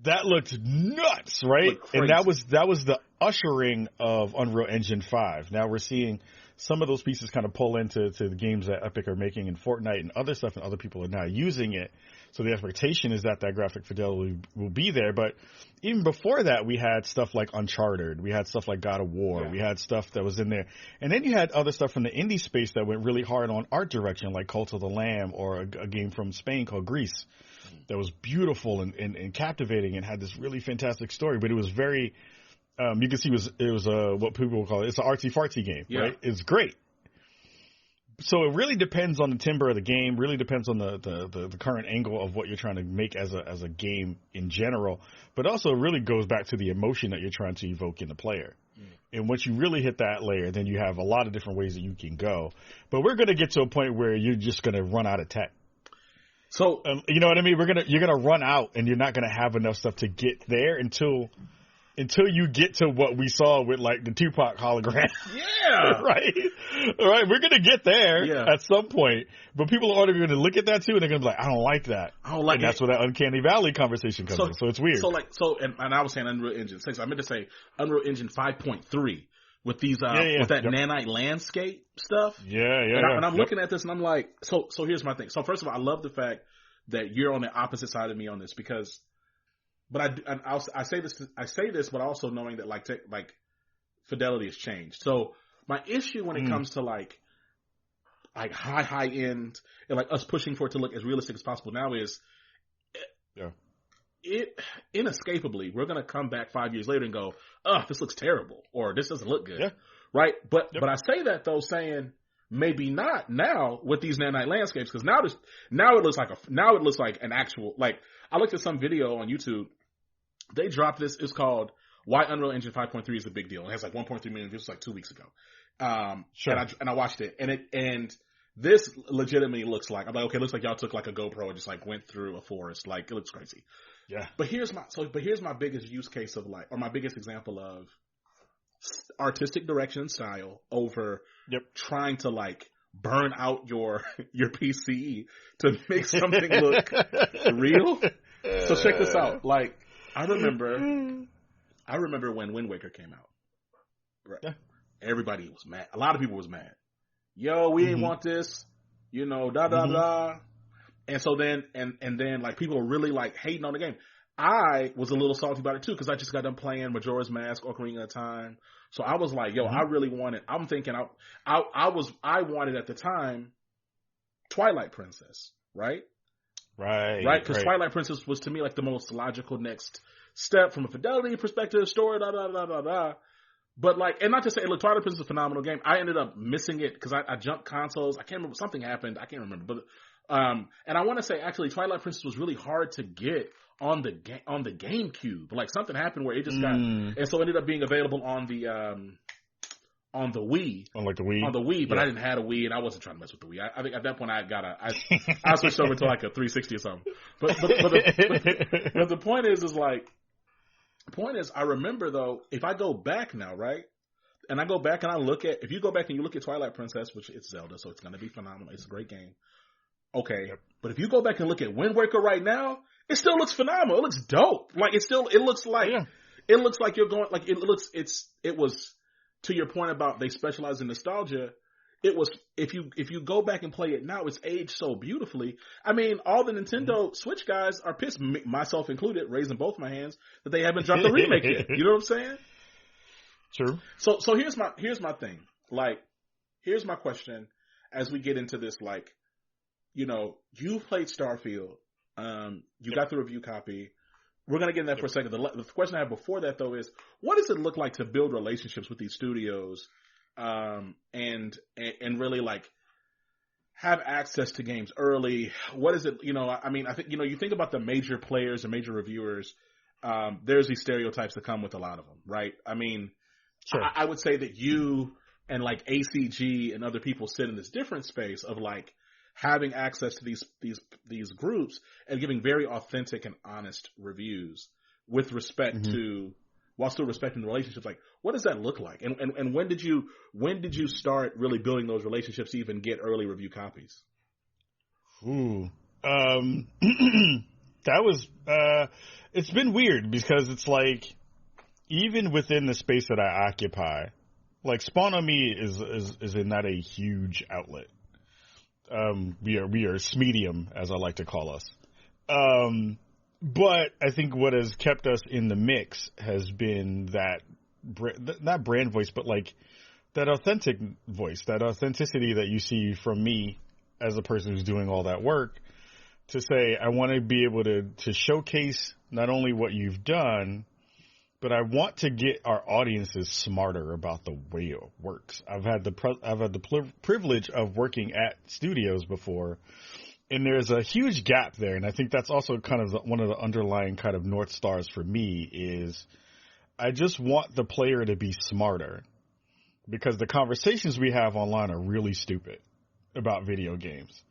That looked nuts, right? And that was the ushering of Unreal Engine 5. Now we're seeing some of those pieces kind of pull into the games that Epic are making in Fortnite and other stuff, and other people are now using it. So the expectation is that graphic fidelity will be there. But even before that, we had stuff like Uncharted. We had stuff like God of War. Yeah. We had stuff that was in there. And then you had other stuff from the indie space that went really hard on art direction, like Cult of the Lamb, or a game from Spain called Greece that was beautiful and captivating and had this really fantastic story. But it was very you can see it was what people will call it. It's an artsy fartsy game, right? It's great. So it really depends on the timbre of the game. Really depends on the current angle of what you're trying to make as a game in general. But also, it really goes back to the emotion that you're trying to evoke in the player. And once you really hit that layer, then you have a lot of different ways that you can go. But we're going to get to a point where you're just going to run out of tech. So you know what I mean? You're gonna run out, and you're not gonna have enough stuff to get there until you get to what we saw with like the Tupac hologram. Yeah. Right. We're gonna get there at some point, but people are going to look at that too, and they're gonna be like, I don't like that. I don't like and that's where that uncanny valley conversation comes in. So it's weird. And I was saying Unreal Engine 6. I meant to say Unreal Engine 5.3 with these with that nanite landscape stuff. And I'm looking at this, and I'm like, so here's my thing. So first of all, I love the fact that you're on the opposite side of me on this because. But I say this, but also knowing that like fidelity has changed. So my issue when it comes to like high end and like us pushing for it to look as realistic as possible now is, it inescapably we're gonna come back 5 years later and go, oh, this looks terrible or this doesn't look good, right? But I say that though saying maybe not now with these nanite landscapes because now it looks like an actual like I looked at some video on YouTube. They dropped this. It's called Why Unreal Engine 5.3 is a Big Deal. It has like 1.3 million views like 2 weeks ago. Sure. And I watched it and this legitimately looks like, I'm like, okay, it looks like y'all took like a GoPro and just like went through a forest. Like it looks crazy. Yeah. But here's my biggest use case of like, or my biggest example of artistic direction and style over trying to like burn out your PC to make something look real. So check this out. Like, I remember when Wind Waker came out. Right. Yeah. Everybody was mad. A lot of people was mad. Yo, we ain't want this. You know, da. And so then, and then like people were really like hating on the game. I was a little salty about it too because I just got done playing Majora's Mask, Ocarina of Time. So I was like, yo, I really wanted. I'm thinking I wanted at the time Twilight Princess, right? Right. Because Twilight Princess was to me like the most logical next step from a fidelity perspective, story, da. But like, and not to say, look, Twilight Princess is a phenomenal game. I ended up missing it because I jumped consoles. I can't remember, something happened. I can't remember. But and I want to say actually, Twilight Princess was really hard to get on the GameCube. Like something happened where it just got, and so it ended up being available on the Wii. On like the Wii? On the Wii, but I didn't have a Wii and I wasn't trying to mess with the Wii. I think at that point I switched over to like a 360 or something. But the point is I remember though, if I go back now, right? And I go back and if you go back and you look at Twilight Princess, which it's Zelda, so it's going to be phenomenal. It's a great game. Okay. But if you go back and look at Wind Waker right now, it still looks phenomenal. It looks dope. Like it looks like you're going, like it was, to your point about they specialize in nostalgia, it was, if you go back and play it now, it's aged so beautifully. I mean, all the Nintendo Switch guys are pissed, myself included, raising both my hands, that they haven't dropped a remake yet. You know what I'm saying? True. So here's my thing. Like, here's my question as we get into this, like, you know, you've played Starfield, you got the review copy. We're going to get in that for a second. The question I have before that, though, is what does it look like to build relationships with these studios and really, like, have access to games early? What is it, you know, I mean, I think, you know, you think about the major players and major reviewers, there's these stereotypes that come with a lot of them, right? I mean, sure. I would say that you and, like, ACG and other people sit in this different space of, like, having access to these groups and giving very authentic and honest reviews with respect to, while still respecting the relationships. Like, what does that look like? And when did you start really building those relationships to even get early review copies? Ooh, that was, it's been weird because it's like, even within the space that I occupy, like Spawn on Me is not a huge outlet. We are Smedium, as I like to call us. But I think what has kept us in the mix has been that, not brand voice, but like that authentic voice, that authenticity that you see from me as a person who's doing all that work to say, I want to be able to showcase not only what you've done, but I want to get our audiences smarter about the way it works. I've had the privilege of working at studios before, and there's a huge gap there. And I think that's also kind of one of the underlying kind of North Stars for me is I just want the player to be smarter, because the conversations we have online are really stupid about video games.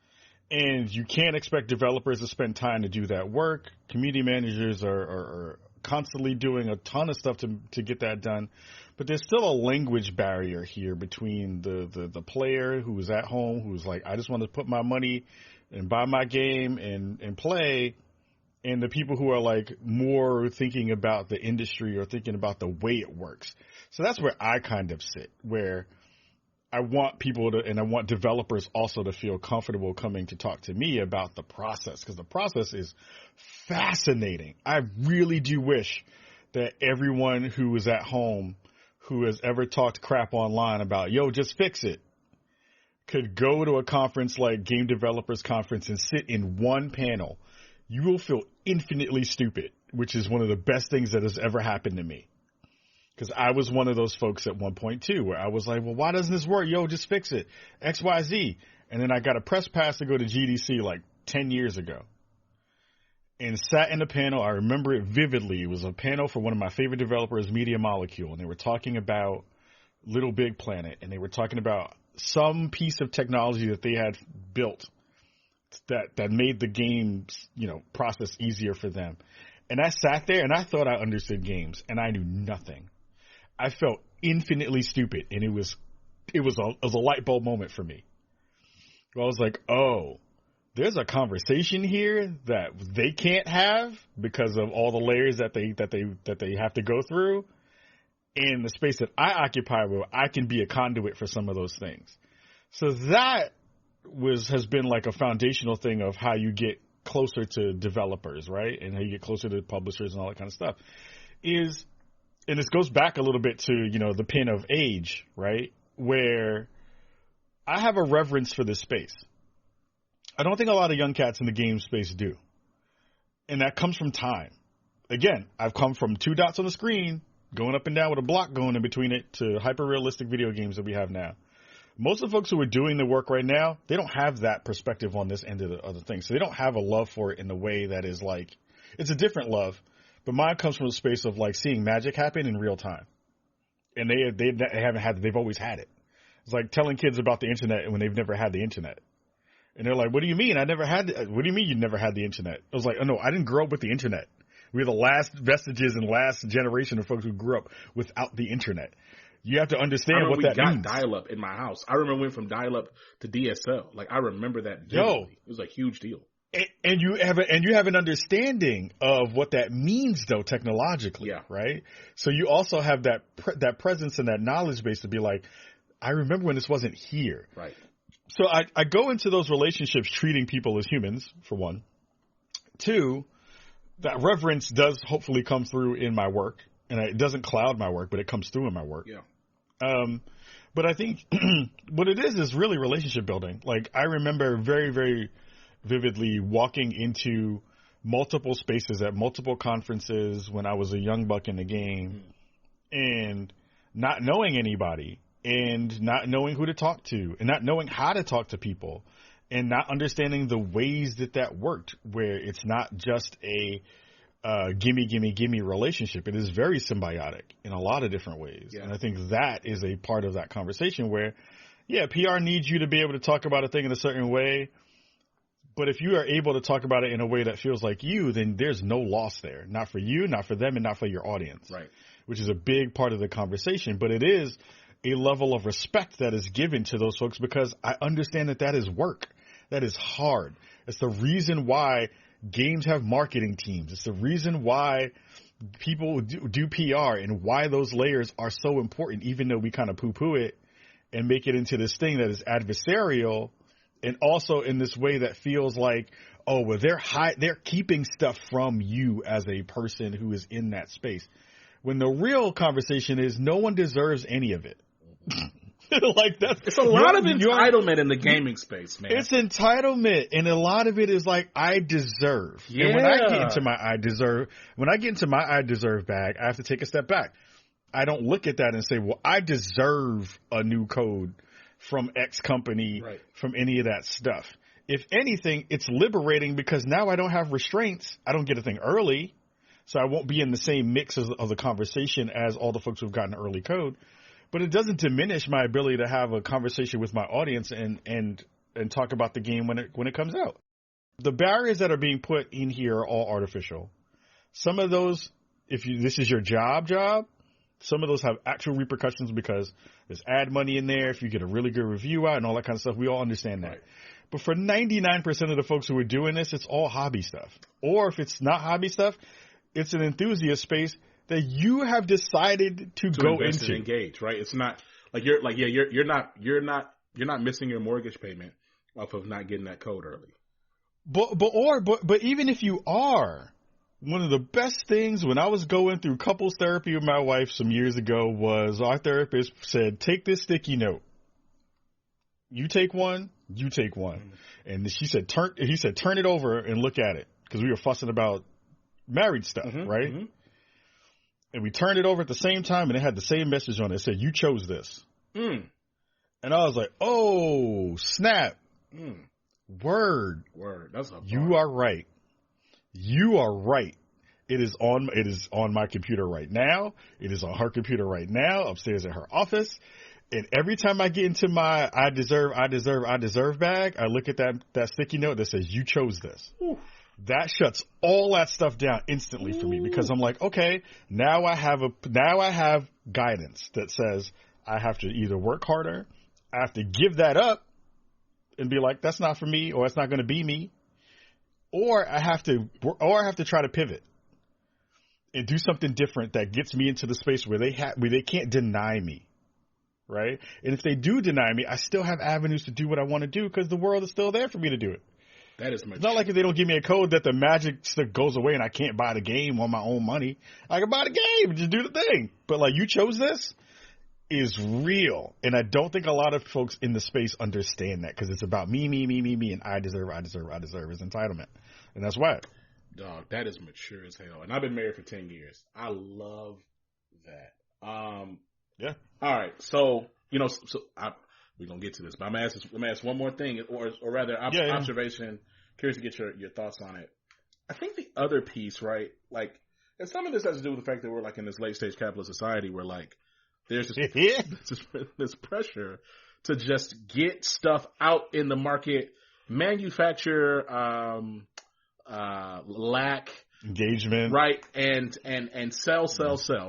And you can't expect developers to spend time to do that work. Community managers are constantly doing a ton of stuff to get that done. But there's still a language barrier here between the player who's at home, who's like, I just want to put my money and buy my game and play, and the people who are like more thinking about the industry or thinking about the way it works. So that's where I kind of sit, where I want people to, and I want developers also to feel comfortable coming to talk to me about the process, because the process is fascinating. I really do wish that everyone who is at home who has ever talked crap online about, yo, just fix it, could go to a conference like Game Developers Conference and sit in one panel. You will feel infinitely stupid, which is one of the best things that has ever happened to me. Because I was one of those folks at one point, too, where I was like, well, why doesn't this work? Yo, just fix it. X, Y, Z. And then I got a press pass to go to GDC like 10 years ago and sat in a panel. I remember it vividly. It was a panel for one of my favorite developers, Media Molecule. And they were talking about Little Big Planet. And they were talking about some piece of technology that they had built that made the games, process easier for them. And I sat there and I thought I understood games, and I knew nothing. I felt infinitely stupid, and it was a light bulb moment for me. I was like, oh, there's a conversation here that they can't have because of all the layers that they have to go through. In the space that I occupy, where I can be a conduit for some of those things. So that has been like a foundational thing of how you get closer to developers, right? And how you get closer to publishers and all that kind of stuff and this goes back a little bit to, the pin of age, right? Where I have a reverence for this space. I don't think a lot of young cats in the game space do. And that comes from time. Again, I've come from 2 dots on the screen, going up and down with a block going in between it, to hyper-realistic video games that we have now. Most of the folks who are doing the work right now, they don't have that perspective on this end of the other thing. So they don't have a love for it in the way that is like, it's a different love. But mine comes from a space of like seeing magic happen in real time. And they haven't had it. They've always had it. It's like telling kids about the internet when they've never had the internet. And they're like, what do you mean? What do you mean you never had the internet? I was like, oh no, I didn't grow up with the internet. We're the last vestiges and last generation of folks who grew up without the internet. You have to understand what that means. We got dial-up in my house. I remember we went from dial-up to DSL. Like, I remember that vividly. It was a huge deal. And you have an understanding of what that means, though, technologically, right? So you also have that presence and that knowledge base to be like, I remember when this wasn't here. Right. So I go into those relationships treating people as humans, for one. 2, that reverence does hopefully come through in my work. And it doesn't cloud my work, but it comes through in my work. Yeah. But I think what it is really relationship building. Like, I remember very, very vividly walking into multiple spaces at multiple conferences when I was a young buck in the game and not knowing anybody and not knowing who to talk to and not knowing how to talk to people and not understanding the ways that worked, where it's not just a gimme relationship. It is very symbiotic in a lot of different ways. Yeah. And I think that is a part of that conversation where, PR needs you to be able to talk about a thing in a certain way. But if you are able to talk about it in a way that feels like you, then there's no loss there. Not for you, not for them, and not for your audience. Right. Which is a big part of the conversation. But it is a level of respect that is given to those folks, because I understand that is work. That is hard. It's the reason why games have marketing teams. It's the reason why people do PR and why those layers are so important, even though we kind of poo-poo it and make it into this thing that is adversarial, and also in this way that feels like, oh, well, they're keeping stuff from you as a person who is in that space. When the real conversation is no one deserves any of it. Like it's a lot of entitlement in the gaming space, man. It's entitlement, and a lot of it is like I deserve. Yeah. And when I get into my I deserve bag, I have to take a step back. I don't look at that and say, well, I deserve a new code from X company, from any of that stuff. If anything, it's liberating because now I don't have restraints. I don't get a thing early, so I won't be in the same mix of the conversation as all the folks who've gotten early code. But it doesn't diminish my ability to have a conversation with my audience and talk about the game when it comes out. The barriers that are being put in here are all artificial. Some of those, this is your job, some of those have actual repercussions because there's ad money in there if you get a really good review out and all that kind of stuff. We all understand that. Right. But for 99% of the folks who are doing this, it's all hobby stuff. Or if it's not hobby stuff, it's an enthusiast space that you have decided to go into. And engage, right? It's not like you're not missing your mortgage payment off of not getting that code early. But even if you are, one of the best things when I was going through couples therapy with my wife some years ago was our therapist said, take this sticky note. You take one. And he said, turn it over and look at it. Because we were fussing about married stuff, right? Mm-hmm. And we turned it over at the same time and it had the same message on it. It said, you chose this. And I was like, oh, snap. Word. That's a You are right. It is on my computer right now. It is on her computer right now, upstairs in her office. And every time I get into my I deserve bag, I look at that sticky note that says, you chose this. Ooh. That shuts all that stuff down instantly for me because I'm like, okay, now I have guidance that says I have to either work harder, I have to give that up and be like, that's not for me, or it's not going to be me, or I have to try to pivot and do something different that gets me into the space where they can't deny me. Right? And if they do deny me, I still have avenues to do what I want to do because the world is still there for me to do it. That is It's not like if they don't give me a code that the magic stick goes away and I can't buy the game on my own money. I can buy the game and just do the thing. But like, you chose this is real. And I don't think a lot of folks in the space understand that because it's about me, and I deserve is entitlement. And that's why. Dog, that is mature as hell. And I've been married for 10 years. I love that. Yeah. All right. So, we're going to get to this, but I'm going to ask one more thing, or rather observation. Curious to get your thoughts on it. I think the other piece, right? Like, and some of this has to do with the fact that we're like in this late stage capitalist society where like there's this pressure to just get stuff out in the market, manufacture, lack engagement, right? And sell,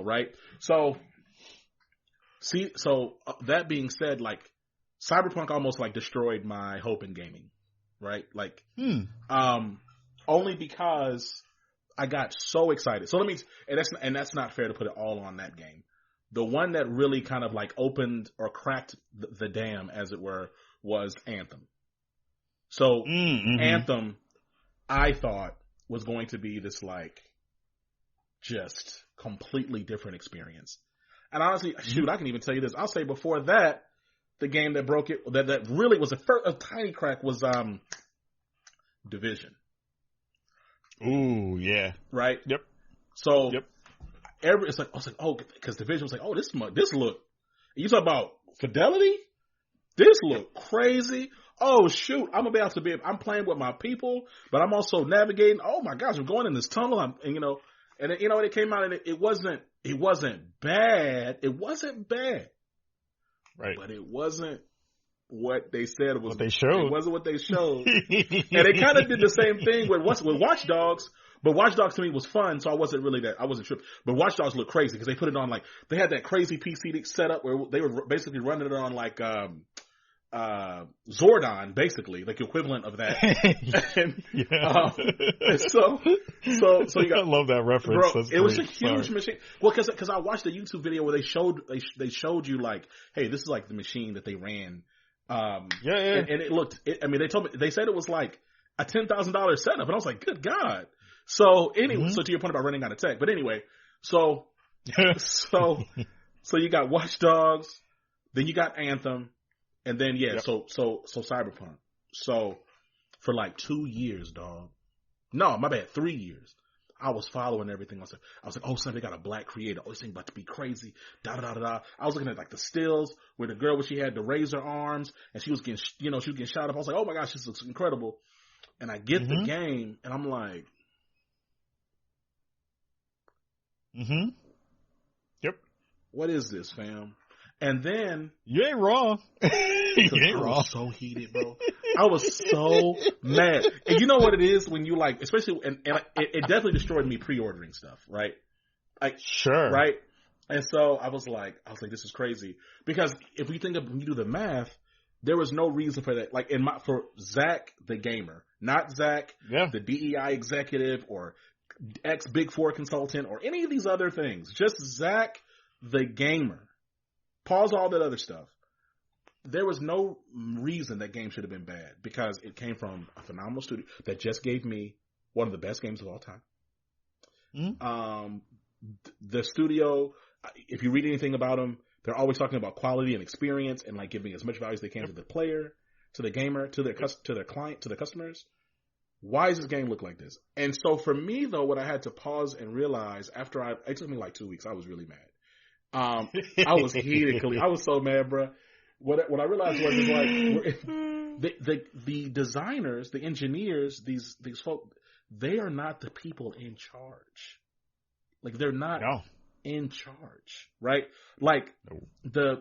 right? So that being said, like Cyberpunk almost like destroyed my hope in gaming, right? Like, only because I got so excited. So and that's not fair to put it all on that game. The one that really kind of like opened or cracked the dam, as it were, was Anthem. So Anthem, I thought, was going to be this like just completely different experience. And honestly, shoot, I can even tell you this. I'll say before that, the game that broke it, that really was a tiny crack was Division. Ooh, yeah. Right? Yep. So I was like, because Division was like, oh, this look. You talk about fidelity? This look crazy. Oh shoot, I'm about to I'm playing with my people, but I'm also navigating. Oh my gosh, I'm going in this tunnel. And then, it came out and it wasn't bad. It wasn't bad. Right. But it wasn't what they said it was. What they showed. It wasn't what they showed. And they kind of did the same thing with Watch Dogs. But Watch Dogs to me was fun, so I wasn't tripped. But Watch Dogs looked crazy because they put it on like, they had that crazy PC setup where they were basically running it on like, Zordon, basically, like equivalent of that. So you got, I love that reference. Bro, it was a huge machine. Well, because I watched a YouTube video where they showed you like, hey, this is like the machine that they ran. And it looked. They said it was like a $10,000 setup, and I was like, good God. So anyway, so to your point about running out of tech, but anyway, so you got Watch Dogs. Then you got Anthem, and then so Cyberpunk. So for like 2 years, dog. No, my bad, 3 years. I was following everything. I was like, oh, somebody got a black creator. Oh, this thing about to be crazy. Da da da da. I was looking at like the stills where the girl, where she had the razor arms and she was getting, she was getting shot up. I was like, oh my gosh, this looks incredible. And I get the game and I'm like, Yep. What is this, fam? And then you ain't wrong. You ain't wrong. I was so heated, bro. I was so mad. And you know what it is when you like, especially, and it definitely destroyed me pre-ordering stuff, right? Like, sure. Right? And so I was like, this is crazy. Because if we think of, when you do the math, there was no reason for that. Like for Zach, the gamer, not Zach, the DEI executive or ex Big Four consultant or any of these other things. Just Zach, the gamer. Pause all that other stuff. There was no reason that game should have been bad because it came from a phenomenal studio that just gave me one of the best games of all time. The studio, if you read anything about them, they're always talking about quality and experience and like giving as much value as they can to the player, to the gamer, to their client, to the customers. Why does this game look like this? And so for me though, what I had to pause and realize after it took me like 2 weeks, I was really mad. I was heated. I was so mad, bro. What I realized was like the designers, the engineers, these folk, they are not the people in charge. Like they're not in charge, right? Like the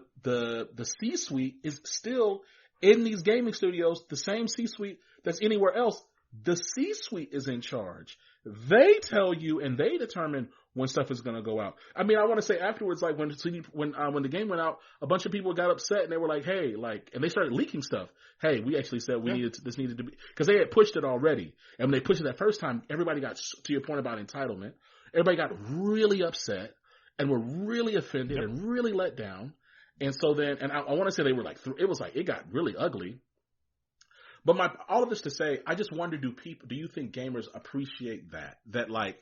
C-suite is still in these gaming studios, the same C-suite that's anywhere else. The C-suite is in charge. They tell you and they determine when stuff is going to go out. I mean, I want to say afterwards, like when the game went out, a bunch of people got upset and they were like, "Hey," like, and they started leaking stuff. Hey, we actually said this needed to be, because they had pushed it already. And when they pushed it that first time, everybody got, to your point about entitlement, everybody got really upset and were really offended and really let down. And so then, and I want to say they were like, it got really ugly. But all of this to say, I just wonder, do you think gamers appreciate that like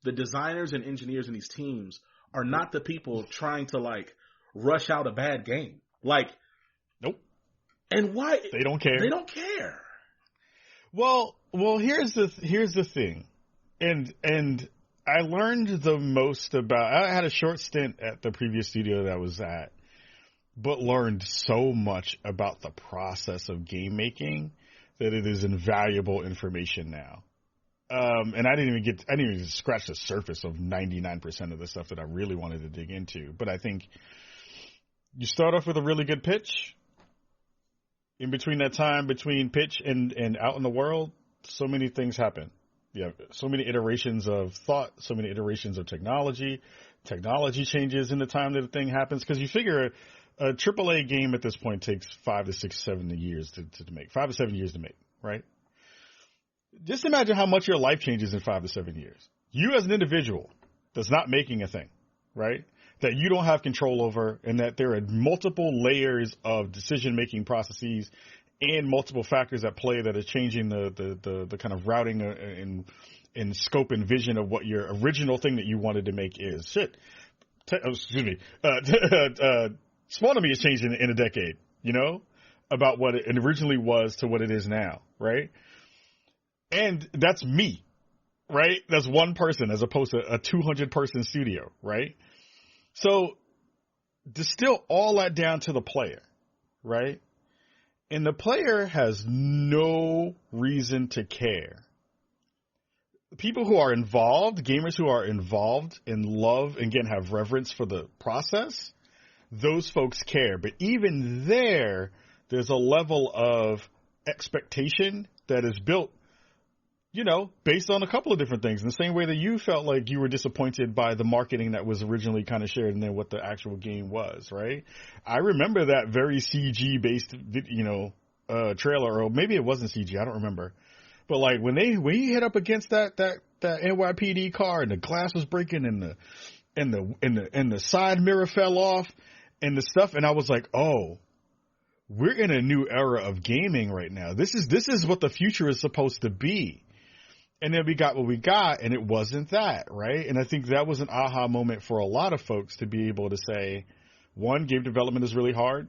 the designers and engineers in these teams are not the people trying to like rush out a bad game? Like, nope. And why? They don't care. They don't care. Well, here's the thing. And I learned the most about, I had a short stint at the previous studio that I was at, but learned so much about the process of game making that it is invaluable information now. And I didn't even scratch the surface of 99% of the stuff that I really wanted to dig into. But I think you start off with a really good pitch. In between that time between pitch and out in the world, so many things happen. Yeah, so many iterations of thought, so many iterations of technology. Technology changes in the time that the thing happens, because you figure a AAA game at this point takes 5 to 6, 7 years to make. 5 to 7 years to make, right? Just imagine how much your life changes in 5 to 7 years. You as an individual that's not making a thing, right? That you don't have control over, and that there are multiple layers of decision-making processes and multiple factors at play that are changing the kind of routing and scope and vision of what your original thing that you wanted to make is. Shit. Spawnomy is changing in a decade, about what it originally was to what it is now, right? And that's me, right? That's one person as opposed to a 200-person studio, right? So distill all that down to the player, right? And the player has no reason to care. People who are involved, gamers who are involved and love, and again, have reverence for the process, those folks care. But even there's a level of expectation that is built, based on a couple of different things. In the same way that you felt like you were disappointed by the marketing that was originally kind of shared and then what the actual game was, right? I remember that very CG-based, trailer, or maybe it wasn't CG, I don't remember. But like when he hit up against that NYPD car and the glass was breaking and the side mirror fell off and the stuff, and I was like, oh, we're in a new era of gaming right now. This is what the future is supposed to be. And then we got what we got, and it wasn't that, right? And I think that was an aha moment for a lot of folks to be able to say, one, game development is really hard.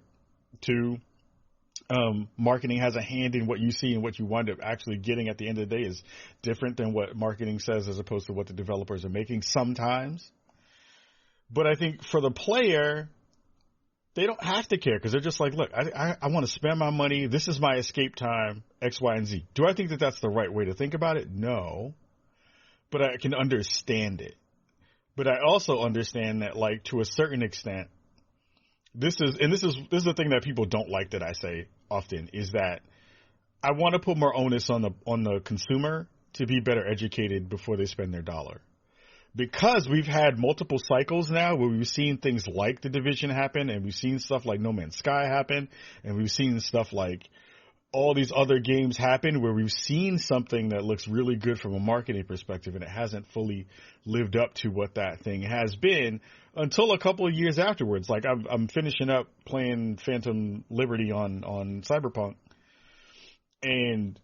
Two, marketing has a hand in what you see, and what you wind up actually getting at the end of the day is different than what marketing says as opposed to what the developers are making sometimes. But I think for the player, they don't have to care because they're just like, look, I want to spend my money. This is my escape time, X, Y, and Z. Do I think that that's the right way to think about it? No. But I can understand it. But I also understand that, like, to a certain extent, this is the thing that people don't like that I say often, is that I want to put more onus on the consumer to be better educated before they spend their dollar. Because we've had multiple cycles now where we've seen things like The Division happen, and we've seen stuff like No Man's Sky happen, and we've seen stuff like all these other games happen where we've seen something that looks really good from a marketing perspective, and it hasn't fully lived up to what that thing has been until a couple of years afterwards. Like I'm finishing up playing Phantom Liberty on Cyberpunk, and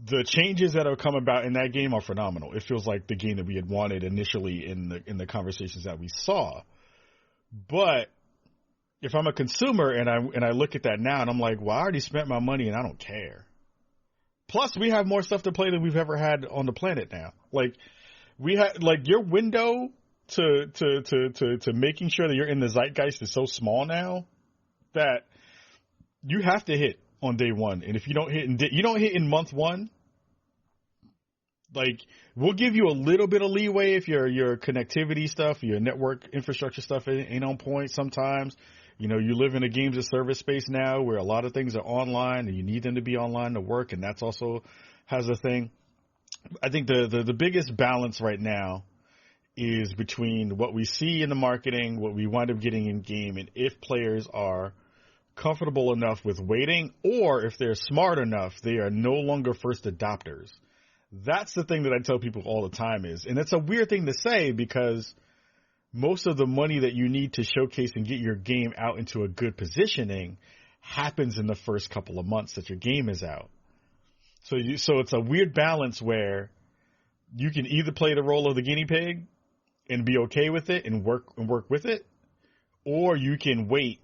the changes that have come about in that game are phenomenal. It feels like the game that we had wanted initially in the conversations that we saw. But if I'm a consumer and I look at that now and I'm like, well, I already spent my money and I don't care. Plus, we have more stuff to play than we've ever had on the planet now. Like, we had, like, your window to making sure that you're in the zeitgeist is so small now that you have to hit on day one. And if you don't hit in month one, like, we'll give you a little bit of leeway if your connectivity stuff, your network infrastructure stuff ain't on point sometimes. You know, you live in a games of service space now where a lot of things are online and you need them to be online to work, and that's also has a thing. I think the biggest balance right now is between what we see in the marketing, what we wind up getting in game, and if players are comfortable enough with waiting, or if they're smart enough, they are no longer first adopters. That's the thing that I tell people all the time is, and it's a weird thing to say because most of the money that you need to showcase and get your game out into a good positioning happens in the first couple of months that your game is out. So it's a weird balance where you can either play the role of the guinea pig and be okay with it and work with it, or you can wait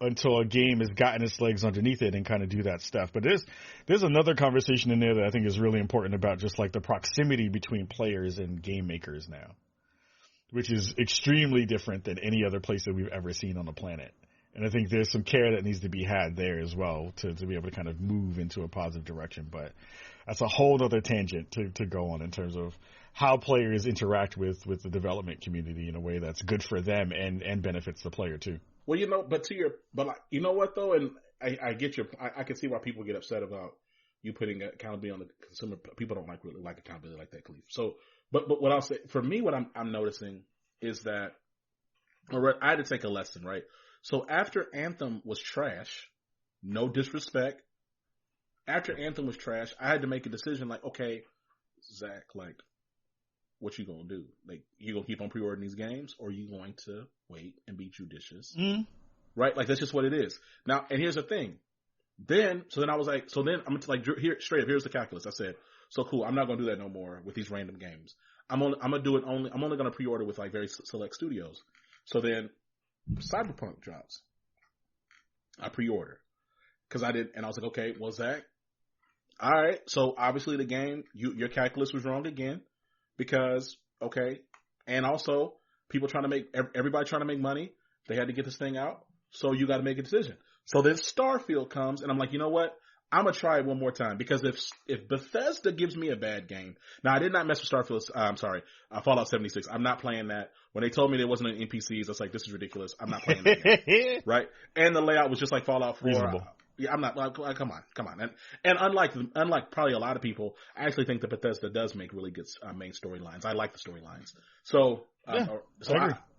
until a game has gotten its legs underneath it and kind of do that stuff. But there's another conversation in there that I think is really important about just like the proximity between players and game makers now, which is extremely different than any other place that we've ever seen on the planet. And I think there's some care that needs to be had there as well to be able to kind of move into a positive direction. But that's a whole other tangent to go on in terms of how players interact with the development community in a way that's good for them and benefits the player too. Well, you know, but you know what though, and I get I can see why people get upset about you putting accountability on the consumer. People don't really like accountability like that, Kahlief. So, but what I'll say for me, what I'm noticing is that, or I had to take a lesson, right? So after Anthem was trash, no disrespect. After Anthem was trash, I had to make a decision like, okay, Zach, like, what you gonna do? Like, you gonna keep on pre-ordering these games, or you going to wait and be judicious? Right? Like, that's just what it is. Now, and here's the thing. Then I was like, I'm like, here, straight up, here's the calculus. I said, so cool, I'm not gonna do that no more with these random games. I'm only gonna pre-order with like very select studios. So then Cyberpunk drops. I pre-order. Cause I was like, okay, well, Zach, all right. So obviously the game, your calculus was wrong again. Because, okay, and also everybody trying to make money. They had to get this thing out. So you got to make a decision. So then Starfield comes and I'm like, you know what? I'm going to try it one more time because if Bethesda gives me a bad game. Now I did not mess with Fallout 76. I'm not playing that. When they told me there wasn't any NPCs, I was like, this is ridiculous. I'm not playing that game. Right? And the layout was just like Fallout 4. Reasonable. Yeah, I'm not. Come on. And unlike probably a lot of people, I actually think that Bethesda does make really good main storylines. I like the storylines, so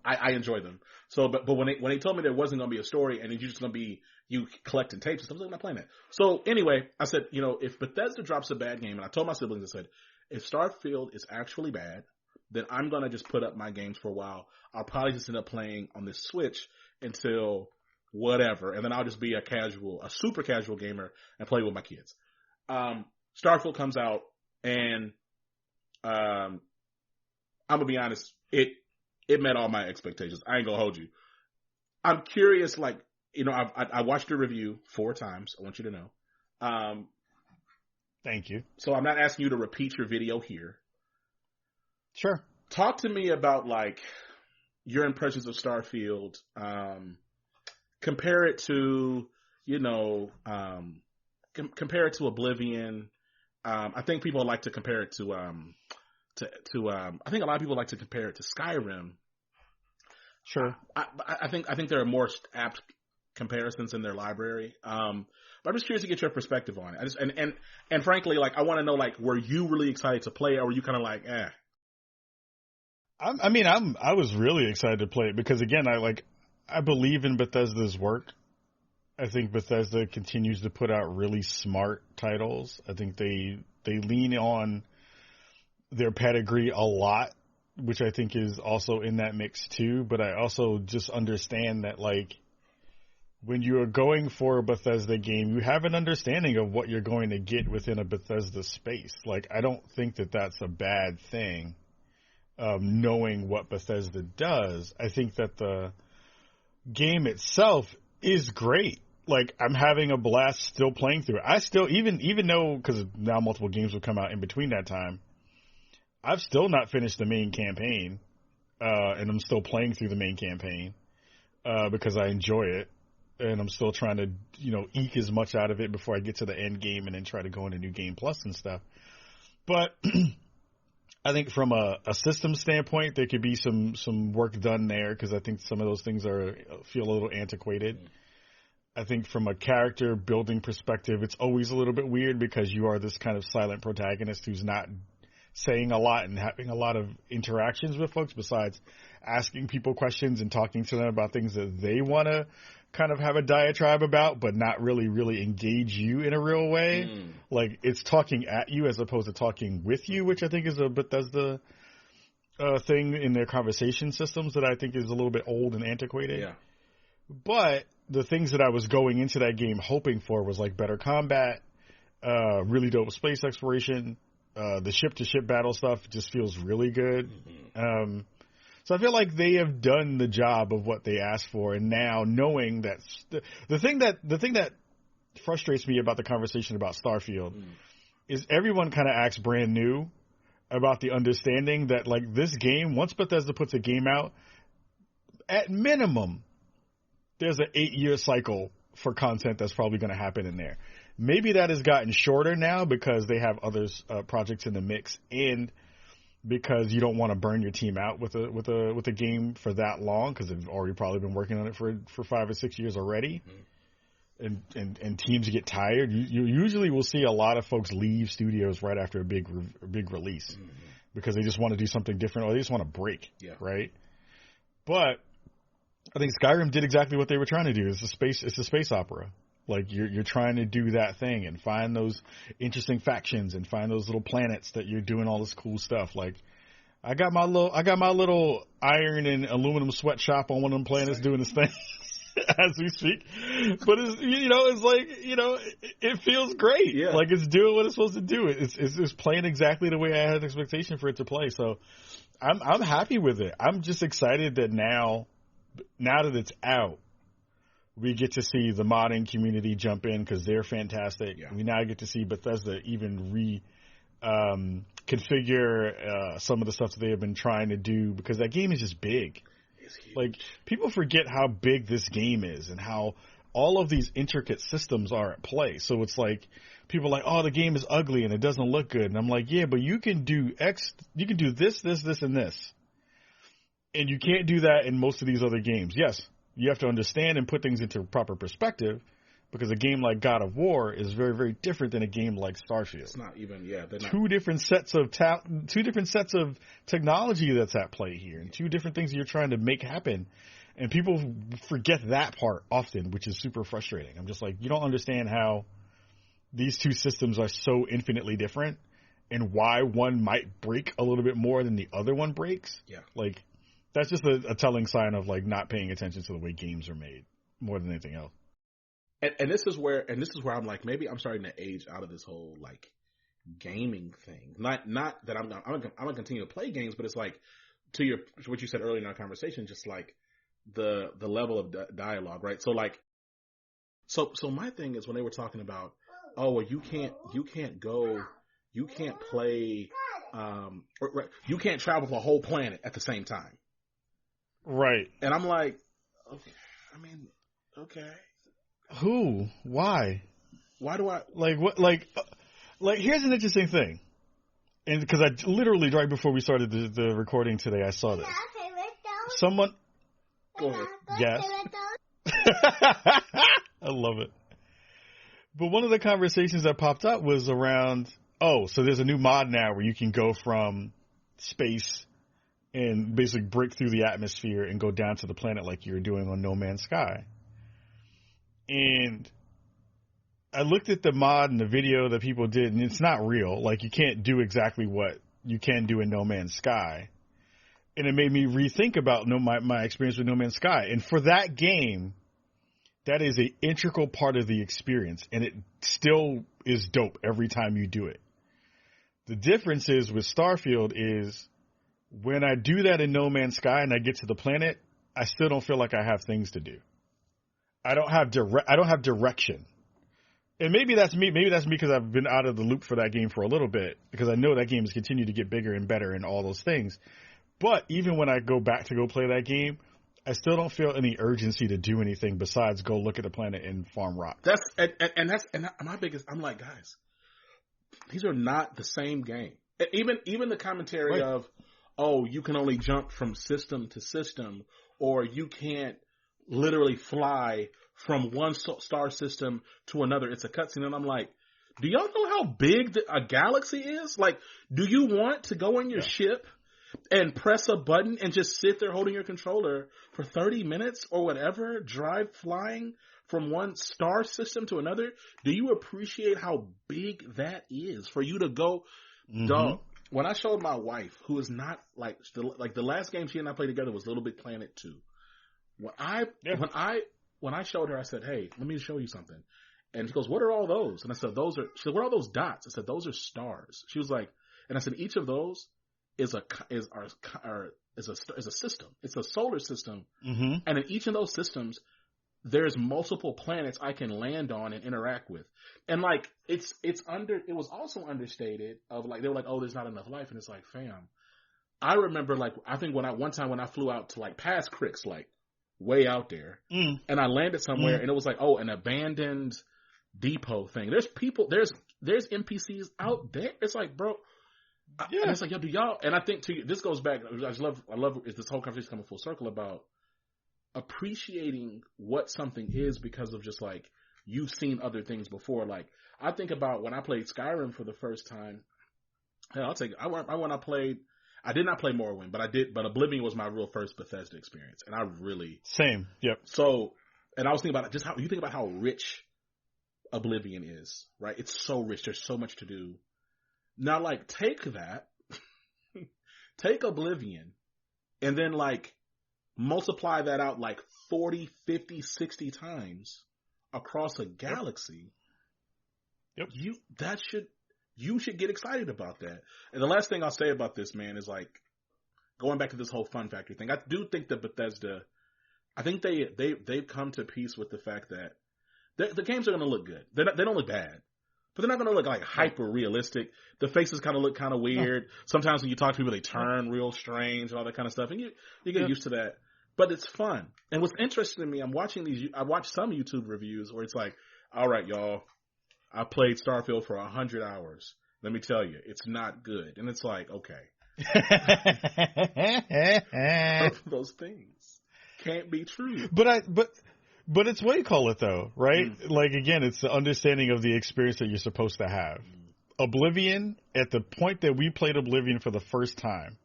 I enjoy them. So, but when they told me there wasn't going to be a story and you're just going to be you collecting tapes and stuff, I was like, I'm not playing that. So anyway, I said, you know, if Bethesda drops a bad game, and I told my siblings, I said, if Starfield is actually bad, then I'm going to just put up my games for a while. I'll probably just end up playing on this Switch until whatever, and then I'll just be a super casual gamer and play with my kids. Starfield comes out, and I'm gonna be honest, it met all my expectations. I ain't gonna hold you. I'm curious, like, I watched your review 4 times. I want you to know. Thank you. So I'm not asking you to repeat your video here. Sure. Talk to me about, like, your impressions of Starfield. Compare it to, compare it to Oblivion. I think people like to compare it to I think a lot of people like to compare it to Skyrim. Sure. I think there are more apt comparisons in their library. But I'm just curious to get your perspective on it. And frankly, like, I want to know, like, were you really excited to play it, or were you kind of like, eh? I was really excited to play it because, again, I believe in Bethesda's work. I think Bethesda continues to put out really smart titles. I think they lean on their pedigree a lot, which I think is also in that mix too. But I also just understand that, like, when you are going for a Bethesda game, you have an understanding of what you're going to get within a Bethesda space. Like, I don't think that that's a bad thing, knowing what Bethesda does. I think that the game itself is great. Like, I'm having a blast still playing through it. I still, even though, because now multiple games have come out in between that time, I've still not finished the main campaign, and I'm still playing through the main campaign, because I enjoy it, and I'm still trying to, eke as much out of it before I get to the end game and then try to go into New Game Plus and stuff. But I think from a system standpoint, there could be some work done there, because I think some of those things feel a little antiquated. I think from a character building perspective, it's always a little bit weird because you are this kind of silent protagonist who's not saying a lot and having a lot of interactions with folks besides asking people questions and talking to them about things that they want to kind of have a diatribe about, but not really engage you in a real way. Like, it's talking at you as opposed to talking with you, which I think is a Bethesda thing in their conversation systems that I think is a little bit old and antiquated. Yeah. But the things that I was going into that game hoping for was, like, better combat, really dope space exploration. The ship-to-ship battle stuff just feels really good. So I feel like they have done the job of what they asked for, and now knowing that the thing that frustrates me about the conversation about Starfield is everyone kind of acts brand new about the understanding that, like, this game, once Bethesda puts a game out, at minimum, there's an 8-year cycle for content that's probably going to happen in there. Maybe that has gotten shorter now because they have other projects in the mix, and because you don't want to burn your team out with a game for that long, because they've already probably been working on it for 5 or 6 years already, and teams get tired. You usually will see a lot of folks leave studios right after a big release because they just want to do something different, or they just want to break, right? But I think Skyrim did exactly what they were trying to do. It's a space opera. Like, you're trying to do that thing and find those interesting factions and find those little planets that you're doing all this cool stuff. Like, I got my little iron and aluminum sweatshop on one of them planets doing this thing as we speak. But it feels great. Yeah. Like, it's doing what it's supposed to do. It's playing exactly the way I had expectation for it to play. So I'm happy with it. I'm just excited that now that it's out, we get to see the modding community jump in because they're fantastic. Yeah. We now get to see Bethesda even configure some of the stuff that they have been trying to do, because that game is just big. Like, people forget how big this game is and how all of these intricate systems are at play. So it's like, people are like, oh, the game is ugly and it doesn't look good. And I'm like, yeah, but you can do you can do this, and this. And you can't do that in most of these other games. Yes, you have to understand and put things into proper perspective, because a game like God of War is very, very different than a game like Starfield. It's not even, they're not. Two different sets of technology that's at play here, and two different things you're trying to make happen. And people forget that part often, which is super frustrating. I'm just like, you don't understand how these two systems are so infinitely different and why one might break a little bit more than the other one breaks. Yeah. Like, that's just a telling sign of, like, not paying attention to the way games are made more than anything else. And this is where I'm like, maybe I'm starting to age out of this whole, like, gaming thing. Not that I'm gonna continue to play games, but it's like, to what you said earlier in our conversation, just like, the level of dialogue, right? So like, so my thing is when they were talking about, oh, well, you can't play, you can't travel the whole planet at the same time, right? And I'm like, okay, I mean, okay, who, why do I like what like here's an interesting thing, and because I literally right before we started the recording today, I saw this. Someone, go ahead. Yes. I love it. But one of the conversations that popped up was around, so there's a new mod now where you can go from space and basically break through the atmosphere and go down to the planet like you're doing on No Man's Sky. And I looked at the mod and the video that people did, and it's not real. Like, you can't do exactly what you can do in No Man's Sky. And it made me rethink about my experience with No Man's Sky. And for that game, that is an integral part of the experience, and it still is dope every time you do it. The difference is with Starfield is when I do that in No Man's Sky and I get to the planet, I still don't feel like I have things to do. I don't have direction. And maybe that's me. Maybe that's me because I've been out of the loop for that game for a little bit, because I know that game has continued to get bigger and better and all those things. But even when I go back to go play that game, I still don't feel any urgency to do anything besides go look at the planet and farm rock. That's my biggest. I'm like, guys, these are not the same game. Even the commentary of, oh, you can only jump from system to system, or you can't literally fly from one star system to another. It's a cutscene, and I'm like, do y'all know how big a galaxy is? Like, do you want to go in your ship and press a button and just sit there holding your controller for 30 minutes or whatever, flying from one star system to another? Do you appreciate how big that is for you to go? Mm-hmm. Dog, when I showed my wife, who is not like the last game she and I played together was Little Big Planet 2. When I showed her, I said, hey, let me show you something. And she goes, what are all those? And I said, she said, what are all those dots? I said, those are stars. She was like, and I said, each of those is a system. It's a solar system. Mm-hmm. And in each of those systems, there's multiple planets I can land on and interact with. And like, it was also understated of like, they were like, oh, there's not enough life. And it's like, fam, I remember like, I think one time when I flew out to like past Cricks, like way out there, and I landed somewhere and it was like, oh, an abandoned depot thing. There's people, there's NPCs out there. It's like, bro, and it's like, yo, do y'all, and I think to you, this goes back, I love is this whole conversation coming full circle about appreciating what something is because of just like, you've seen other things before. Like, I think about when I played Skyrim for the first time, hell, I'll take it. I did not play Morrowind, but Oblivion was my real first Bethesda experience. And I really. Same. Yep. So, and I was thinking about just how, you think about how rich Oblivion is, right? It's so rich. There's so much to do. Now, like, take that, take Oblivion, and then, like, multiply that out like 40, 50, 60 times across a galaxy. Yep. You should get excited about that. And the last thing I'll say about this, man, is like, going back to this whole fun factory thing, I do think that Bethesda, I think they've come to peace with the fact that the games are going to look good. They don't look bad. But they're not going to look like hyper realistic. The faces kind of look kind of weird. Sometimes when you talk to people, they turn real strange and all that kind of stuff. And you get used to that. But it's fun. And what's interesting to me, I watch some YouTube reviews where it's like, all right, y'all, I played Starfield for 100 hours. Let me tell you, it's not good. And it's like, okay. Those things can't be true. But it's what you call it though, right? Like, again, it's the understanding of the experience that you're supposed to have. Oblivion, at the point that we played Oblivion for the first time,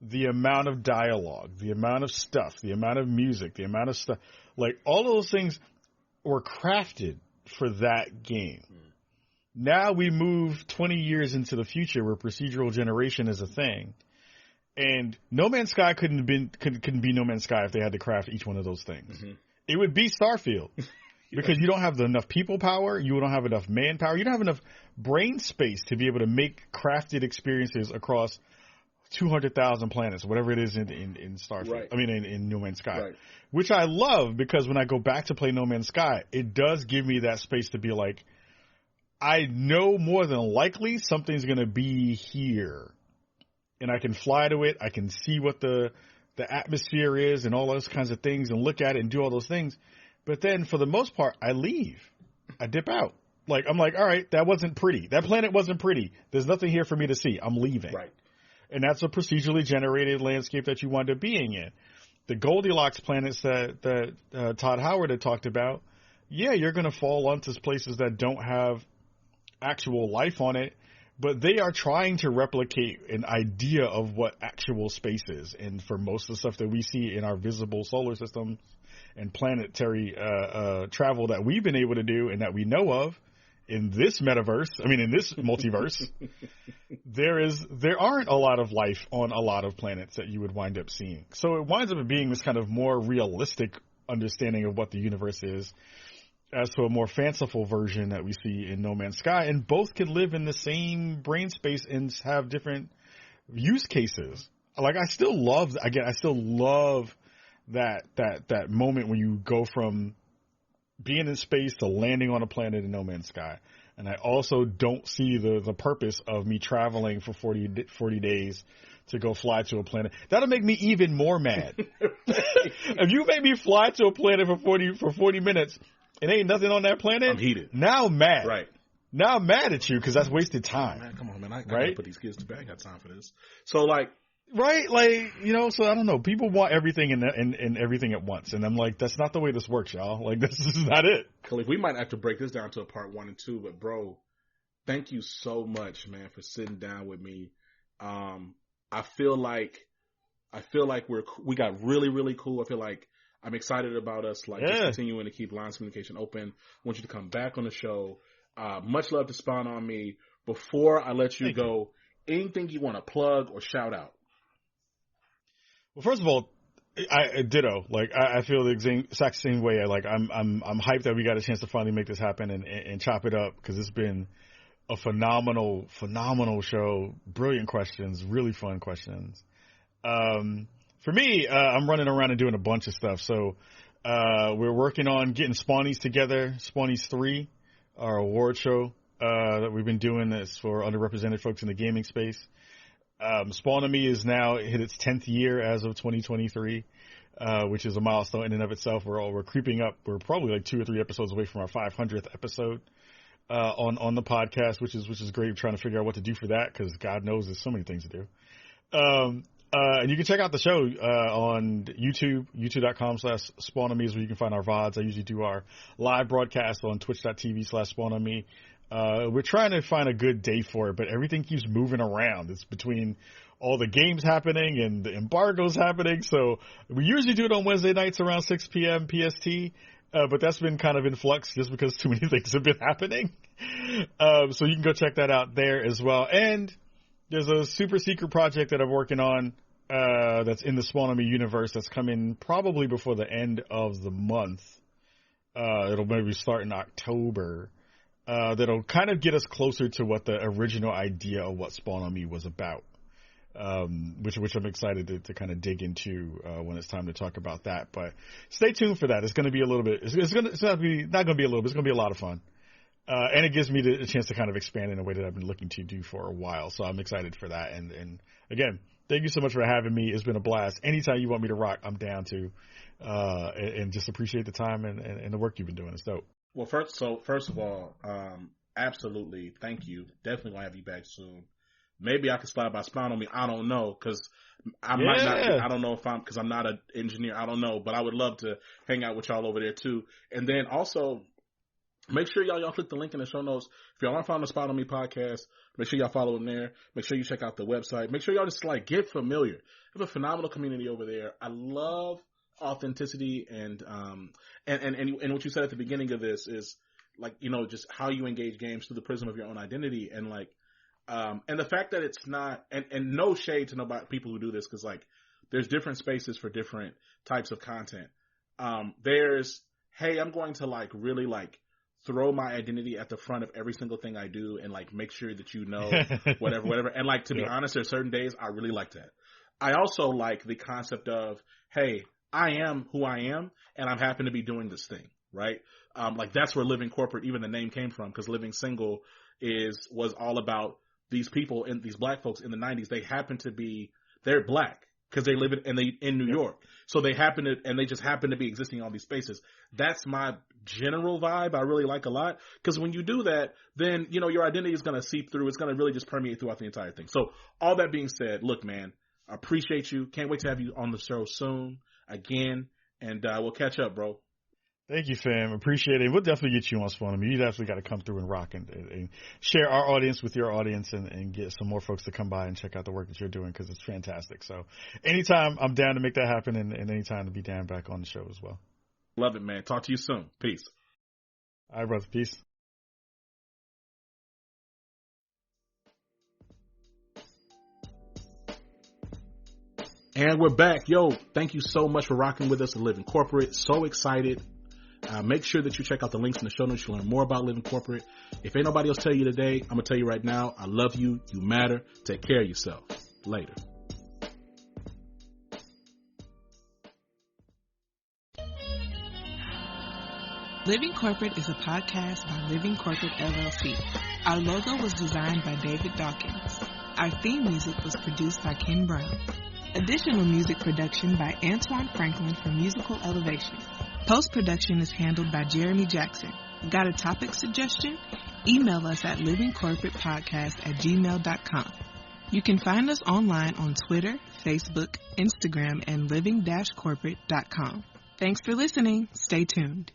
the amount of dialogue, the amount of stuff, the amount of music, the amount of stuff, like all those things were crafted for that game. Now we move 20 years into the future where procedural generation is a thing. And No Man's Sky couldn't be No Man's Sky if they had to craft each one of those things. Mm-hmm. It would be Starfield because you don't have enough people power. You don't have enough manpower. You don't have enough brain space to be able to make crafted experiences across 200,000 planets, whatever it is in Starfield. Right. I mean, in No Man's Sky, Right. which I love because when I go back to play No Man's Sky, it does give me that space to be like, I know more than likely something's going to be here, and I can fly to it. I can see what the atmosphere is and all those kinds of things and look at it and do all those things. But then for the most part, I leave. I dip out. Like, I'm like, all right, that wasn't pretty. That planet wasn't pretty. There's nothing here for me to see. I'm leaving. Right. And that's a procedurally generated landscape that you wind up being in. The Goldilocks planets that Todd Howard had talked about, yeah, you're going to fall onto places that don't have actual life on it, but they are trying to replicate an idea of what actual space is. And for most of the stuff that we see in our visible solar systems and planetary travel that we've been able to do and that we know of in this metaverse, I mean, in this multiverse, there aren't a lot of life on a lot of planets that you would wind up seeing. So it winds up being this kind of more realistic understanding of what the universe is as to a more fanciful version that we see in No Man's Sky. And both can live in the same brain space and have different use cases. Like, I still love that moment when you go from being in space to landing on a planet in No Man's Sky. And I also don't see the purpose of me traveling for 40 days to go fly to a planet. That'll make me even more mad. If you make me fly to a planet for 40 minutes and ain't nothing on that planet, I'm heated. Now I'm mad. Right. Now I'm mad at you because that's wasted time. Man, come on, man. I right? gotta put these kids to bed. I got time for this. So, like, right, like, you know, so I don't know. People want everything and everything at once, and I'm like, that's not the way this works, y'all. Like, this is not it. Kahlief, we might have to break this down to a part 1 and 2, but bro, thank you so much, man, for sitting down with me. I feel like we got really, really cool. I feel like I'm excited about us, like, just continuing to keep lines of communication open. I want you to come back on the show. Much love to Spawn on Me. Before I let you go, anything you want to plug or shout out? Well, first of all, I ditto. Like, I feel the exact same way. I'm hyped that we got a chance to finally make this happen and chop it up, because it's been a phenomenal show. Brilliant questions, really fun questions. For me, I'm running around and doing a bunch of stuff. So we're working on getting Spawnies together. Spawnies 3, our award show that we've been doing. That's for underrepresented folks in the gaming space. Spawn on Me is now hit its 10th year as of 2023, which is a milestone in and of itself. We're creeping up. We're probably like 2 or 3 episodes away from our 500th episode on the podcast, which is great. We're trying to figure out what to do for that, because God knows there's so many things to do. And you can check out the show on YouTube, youtube.com/SpawnOnMe is where you can find our VODs. I usually do our live broadcast on twitch.tv/SpawnOnMe. We're trying to find a good day for it, but everything keeps moving around. It's between all the games happening and the embargoes happening. So we usually do it on Wednesday nights around 6 p.m. PST. But that's been kind of in flux just because too many things have been happening. So you can go check that out there as well. And there's a super secret project that I'm working on, that's in the Spawn on Me universe, that's coming probably before the end of the month. It'll maybe start in October. That'll kind of get us closer to what the original idea of what Spawn on Me was about. Which I'm excited to kind of dig into, when it's time to talk about that. But stay tuned for that. It's going to be a little bit, it's not going to be a little bit, it's going to be a lot of fun. And it gives me a chance to kind of expand in a way that I've been looking to do for a while. So I'm excited for that. And again, thank you so much for having me. It's been a blast. Anytime you want me to rock, I'm down to, and just appreciate the time and the work you've been doing. It's dope. Well, first of all, absolutely. Thank you. Definitely going to have you back soon. Maybe I could slide by Spawn on Me. I don't know, because might not. I don't know because I'm not an engineer. I don't know, but I would love to hang out with y'all over there too. And then also, make sure y'all click the link in the show notes. If y'all aren't following the Spawn on Me podcast, make sure y'all follow them there. Make sure you check out the website. Make sure y'all just get familiar. We have a phenomenal community over there. I love authenticity and what you said at the beginning of this is just how you engage games through the prism of your own identity, and and the fact that it's not, and no shade to nobody, people who do this, because there's different spaces for different types of content. There's, hey, I'm going to really throw my identity at the front of every single thing I do and like make sure that you know whatever. And like, to be honest, there are certain days I really like that. I also like the concept of, hey, I am who I am and I'm happy to be doing this thing, right? Like that's where living corporate, even the name came from, because living single was all about these people and these black folks in the 90s. They happen to be, they're black because they live in New York. So they just happen to be existing in all these spaces. That's my general vibe I really like a lot, because when you do that, then, you know, your identity is going to seep through. It's going to really just permeate throughout the entire thing. So all that being said, look, man, I appreciate you. Can't wait to have you on the show soon again. And we'll catch up, bro. Thank you, fam. Appreciate it. We'll definitely get you on Spawn. You definitely got to come through and rock and share our audience with your audience and get some more folks to come by and check out the work that you're doing, because it's fantastic. So anytime, I'm down to make that happen, and anytime to be down back on the show as well. Love it, man. Talk to you soon. Peace. All right, brother. Peace. And we're back. Yo, thank you so much for rocking with us at Living Corporate. So excited. Make sure that you check out the links in the show notes to learn more about Living Corporate. If ain't nobody else tell you today, I'm going to tell you right now, I love you. You matter. Take care of yourself. Later. Living Corporate is a podcast by Living Corporate LLC. Our logo was designed by David Dawkins. Our theme music was produced by Ken Brown. Additional music production by Antoine Franklin for Musical Elevation. Post-production is handled by Jeremy Jackson. Got a topic suggestion? Email us at livingcorporatepodcast@gmail.com. You can find us online on Twitter, Facebook, Instagram, and living-corporate.com. Thanks for listening. Stay tuned.